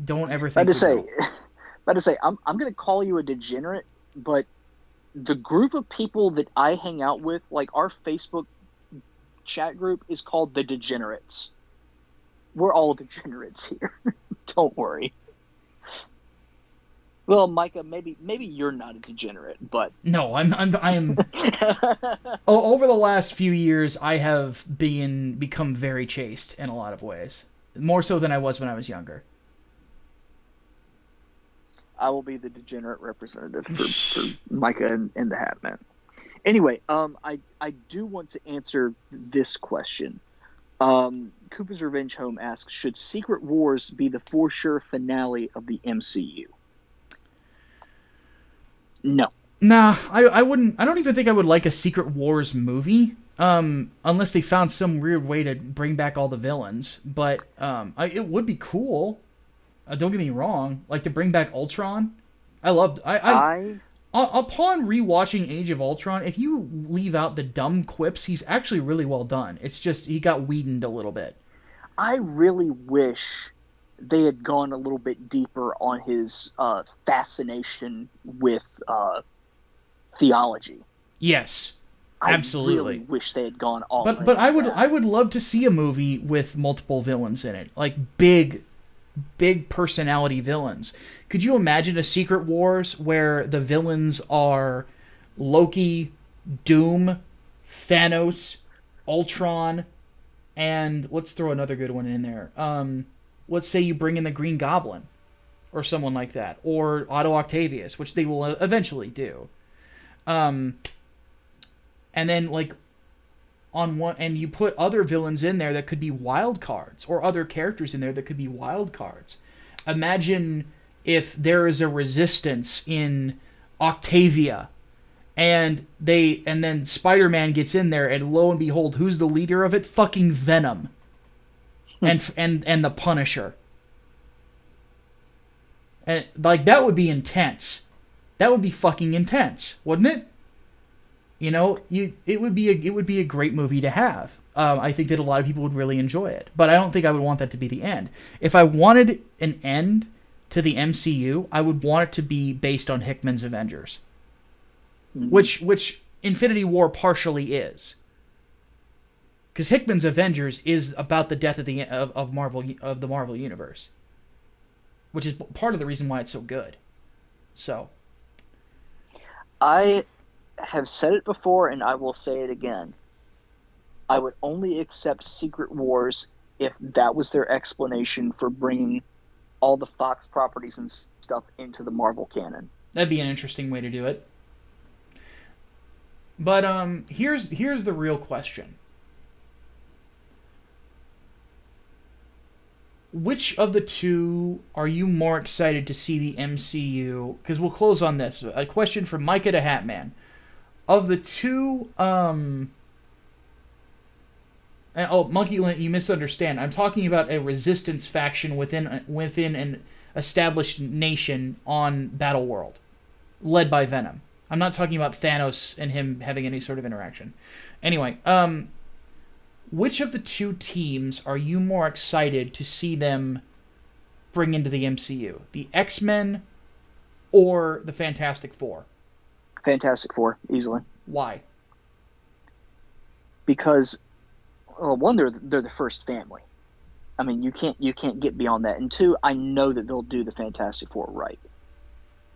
Don't ever think. About to say, I'm gonna call you a degenerate, but the group of people that I hang out with, like our Facebook chat group, is called the Degenerates. We're all degenerates here. Don't worry. Well, Micah, maybe you're not a degenerate, but no, I'm. Over the last few years, I have become very chaste in a lot of ways, more so than I was when I was younger. I will be the degenerate representative for Micah and the Hatman. Anyway, I do want to answer this question. Koopa's Revenge Home asks, should Secret Wars be the for sure finale of the MCU? No. Nah, I wouldn't. I don't even think I would like a Secret Wars movie, unless they found some weird way to bring back all the villains. But it would be cool. Don't get me wrong. Like to bring back Ultron. Upon rewatching Age of Ultron, if you leave out the dumb quips, he's actually really well done. It's just he got weakened a little bit. I really wish they had gone a little bit deeper on his fascination with theology. Yes, absolutely. I really wish they had gone all. But I would love to see a movie with multiple villains in it, like big personality villains. Could you imagine a Secret Wars where the villains are Loki, Doom, Thanos, Ultron, and let's throw another good one in there. Let's say you bring in the Green Goblin or someone like that, or Otto Octavius, which they will eventually do. And then like on one, and you put other villains in there that could be wild cards, or other characters in there that could be wild cards. Imagine if there is a resistance in Octavia, and then Spider-Man gets in there, and lo and behold, who's the leader of it? Fucking Venom. And the Punisher. And like that would be intense. That would be fucking intense, wouldn't it? You know, it would be a great movie to have. I think that a lot of people would really enjoy it, but I don't think I would want that to be the end. If I wanted an end to the MCU, I would want it to be based on Hickman's Avengers, which Infinity War partially is, because Hickman's Avengers is about the death of the Marvel universe, which is part of the reason why it's so good. So, I have said it before, and I will say it again. I would only accept Secret Wars if that was their explanation for bringing all the Fox properties and stuff into the Marvel canon. That'd be an interesting way to do it. But here's the real question. Which of the two are you more excited to see the MCU? Because we'll close on this. A question from Micah the Hatman. Of the two, Monkey Lint, you misunderstand. I'm talking about a resistance faction within an established nation on Battleworld. led by Venom. I'm not talking about Thanos and him having any sort of interaction. Anyway, which of the two teams are you more excited to see them bring into the MCU? The X-Men or the Fantastic Four? Fantastic Four, easily. Why? Because, well, one, they're the first family. I mean, you can't get beyond that. And two, I know that they'll do the Fantastic Four right.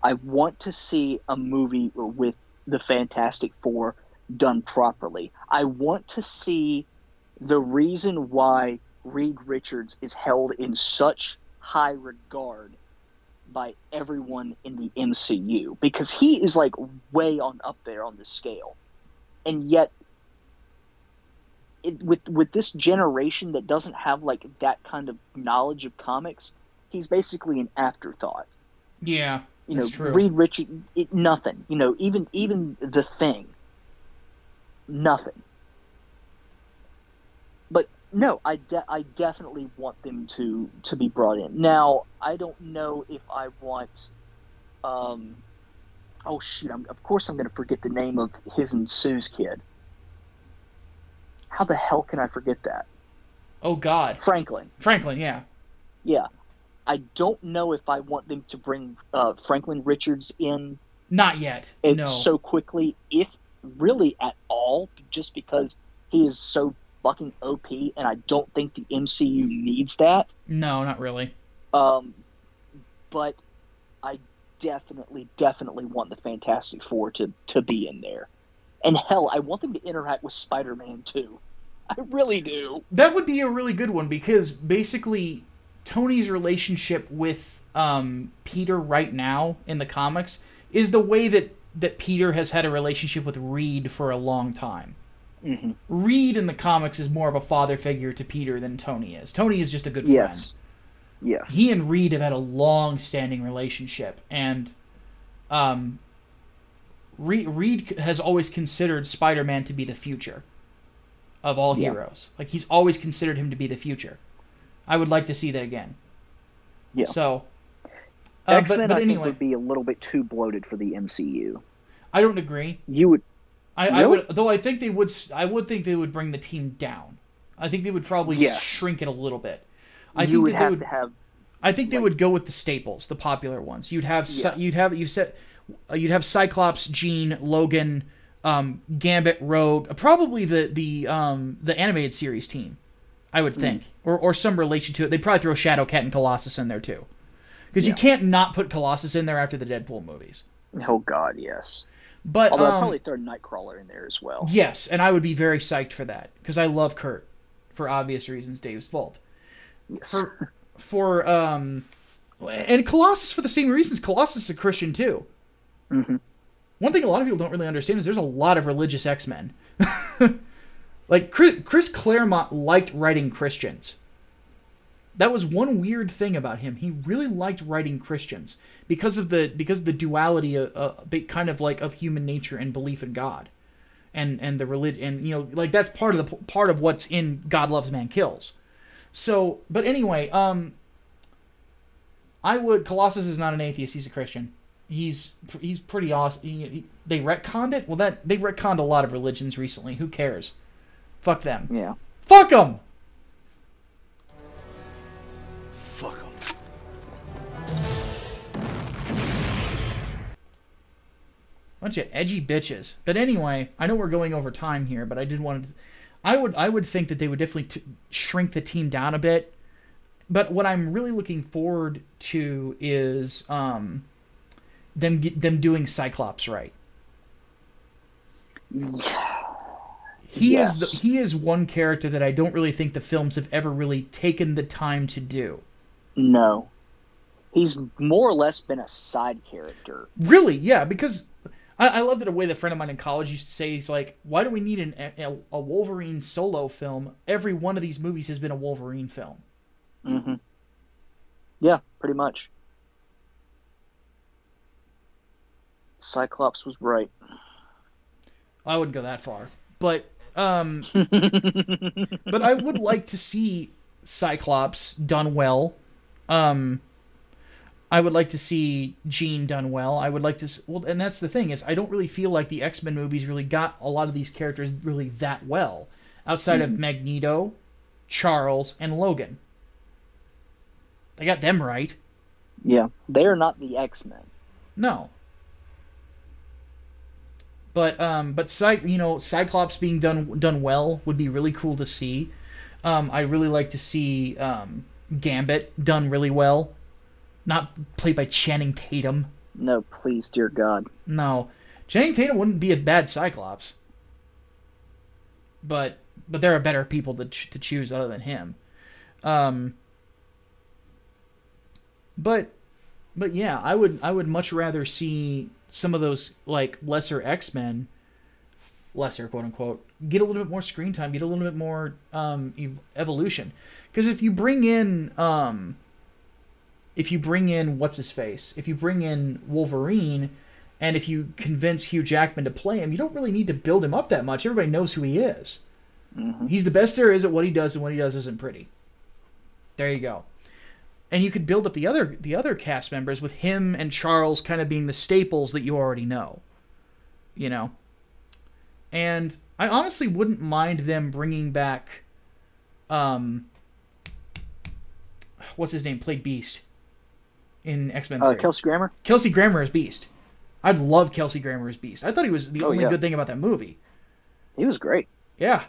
I want to see a movie with the Fantastic Four done properly. I want to see the reason why Reed Richards is held in such high regard by everyone in the MCU, because he is like way on up there on the scale. And yet with this generation that doesn't have like that kind of knowledge of comics, he's basically an afterthought. Yeah. That's true. Reed Richards, nothing. Even the Thing, nothing. But no, I definitely want them to be brought in. Now, I don't know if I want. Oh shoot! Of course, I'm going to forget the name of his and Sue's kid. How the hell can I forget that? Oh God, Franklin. Franklin, yeah. Yeah. I don't know if I want them to bring Franklin Richards in. Not yet. No. So quickly, if really at all, just because he is so fucking OP, and I don't think the MCU needs that. No, not really. But I definitely want the Fantastic Four to be in there. And hell, I want them to interact with Spider-Man too. I really do. That would be a really good one, because basically Tony's relationship with Peter right now in the comics is the way that Peter has had a relationship with Reed for a long time. Mm-hmm. Reed in the comics is more of a father figure to Peter than Tony is. Tony is just a good friend. Yes. He and Reed have had a long-standing relationship, and Reed has always considered Spider-Man to be the future of all heroes. Like, he's always considered him to be the future. I would like to see that again. Yeah. So, X-Men, but I anyway, think would be a little bit too bloated for the MCU. I don't agree. You would. I would, though. I think they would. I would think they would bring the team down. I think they would probably shrink it a little bit. I think would have to have. I think they would go with the staples, the popular ones. You'd have Cyclops, Jean, Logan, Gambit, Rogue, probably the animated series team. I would think, or some relation to it. They'd probably throw Shadowcat and Colossus in there too, because you can't not put Colossus in there after the Deadpool movies. Oh God, yes. But although I'd probably throw Nightcrawler in there as well. Yes, and I would be very psyched for that, because I love Kurt, for obvious reasons. Dave's fault. Yes. And Colossus for the same reasons. Colossus is a Christian too. Mm-hmm. One thing a lot of people don't really understand is there's a lot of religious X-Men. Like, Chris Claremont liked writing Christians. That was one weird thing about him. He really liked writing Christians because of the duality of of human nature and belief in God, and the religion, and like that's part of what's in God Loves Man Kills. So, but anyway, Colossus is not an atheist. He's a Christian. He's pretty awesome. They retconned it. Well, they retconned a lot of religions recently. Who cares? Fuck them. Yeah. Fuck them. Fuck them. Bunch of edgy bitches. But anyway, I know we're going over time here, but I did want to. I would think that they would definitely shrink the team down a bit. But what I'm really looking forward to is them doing Cyclops right. He is one character that I don't really think the films have ever really taken the time to do. No. He's more or less been a side character. Really, yeah, because I loved it a way that a friend of mine in college used to say, he's like, why do we need a Wolverine solo film? Every one of these movies has been a Wolverine film. Mm-hmm. Yeah, pretty much. Cyclops was right. I wouldn't go that far. But but I would like to see Cyclops done well. I would like to see Jean done well. I would like to... Well, and that's the thing, is I don't really feel like the X-Men movies really got a lot of these characters really that well. Outside of Magneto, Charles, and Logan. They got them right. Yeah, they are not the X-Men. No. But Cyclops being done well would be really cool to see. I'd really like to see Gambit done really well. Not played by Channing Tatum. No, please, dear God. No. Channing Tatum wouldn't be a bad Cyclops. But there are better people to choose other than him. But yeah, I would much rather see some of those like lesser X-Men, lesser quote unquote, get a little bit more screen time, get a little bit more evolution. Because if you bring in what's his face, if you bring in Wolverine, and if you convince Hugh Jackman to play him, you don't really need to build him up that much. Everybody knows who he is. Mm-hmm. He's the best there is at what he does, and what he does isn't pretty. There you go. And you could build up the other cast members with him and Charles kind of being the staples that you already know. You know? And I honestly wouldn't mind them bringing back... what's his name? Played Beast in X-Men 3. Kelsey Grammer? Kelsey Grammer as Beast. I'd love Kelsey Grammer as Beast. I thought he was the only good thing about that movie. He was great. Yeah.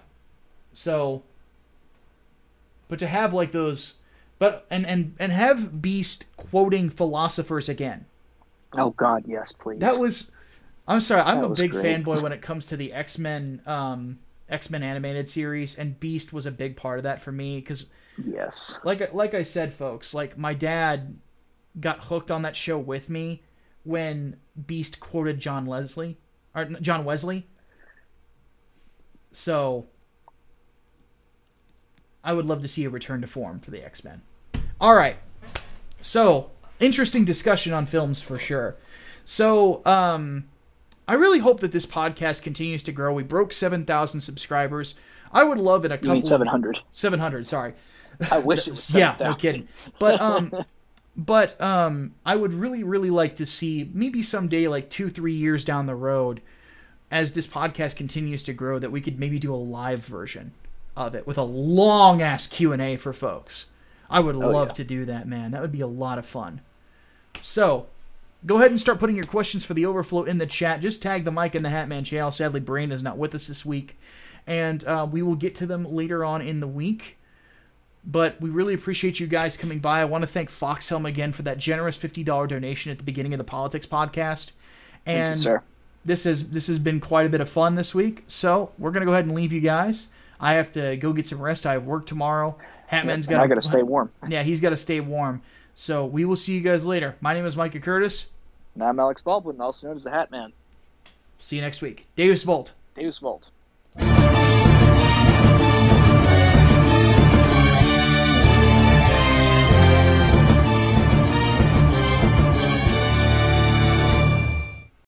So... But to have like those... But and have Beast quoting philosophers again. Oh God, yes, please. That was... I'm sorry, I'm a big great. fanboy when it comes to the X-Men animated series, and Beast was a big part of that for me, because... Yes. Like I said, folks, like my dad got hooked on that show with me when Beast quoted John Wesley. So I would love to see a return to form for the X-Men. All right. So, interesting discussion on films for sure. So, I really hope that this podcast continues to grow. We broke 7,000 subscribers. I would love in a couple... You mean 700. 700, sorry. I wish it was 7,000. Yeah, no kidding. But I would really, really like to see, maybe someday, like 2-3 years down the road, as this podcast continues to grow, that we could maybe do a live version of it with a long-ass Q&A for folks. I would love to do that, man. That would be a lot of fun. So, go ahead and start putting your questions for the overflow in the chat. Just tag the Mike and the Hatman channel. Sadly, Brain is not with us this week. And we will get to them later on in the week. But we really appreciate you guys coming by. I want to thank Foxhelm again for that generous $50 donation at the beginning of the Politics podcast. And thank you, sir. This has been quite a bit of fun this week. So we're going to go ahead and leave you guys. I have to go get some rest. I have work tomorrow. Hatman's got. I got to stay warm. Yeah, he's got to stay warm. So we will see you guys later. My name is Micah Curtis. And I'm Alex Baldwin, also known as the Hatman. See you next week. Deus Volt. Deus Volt.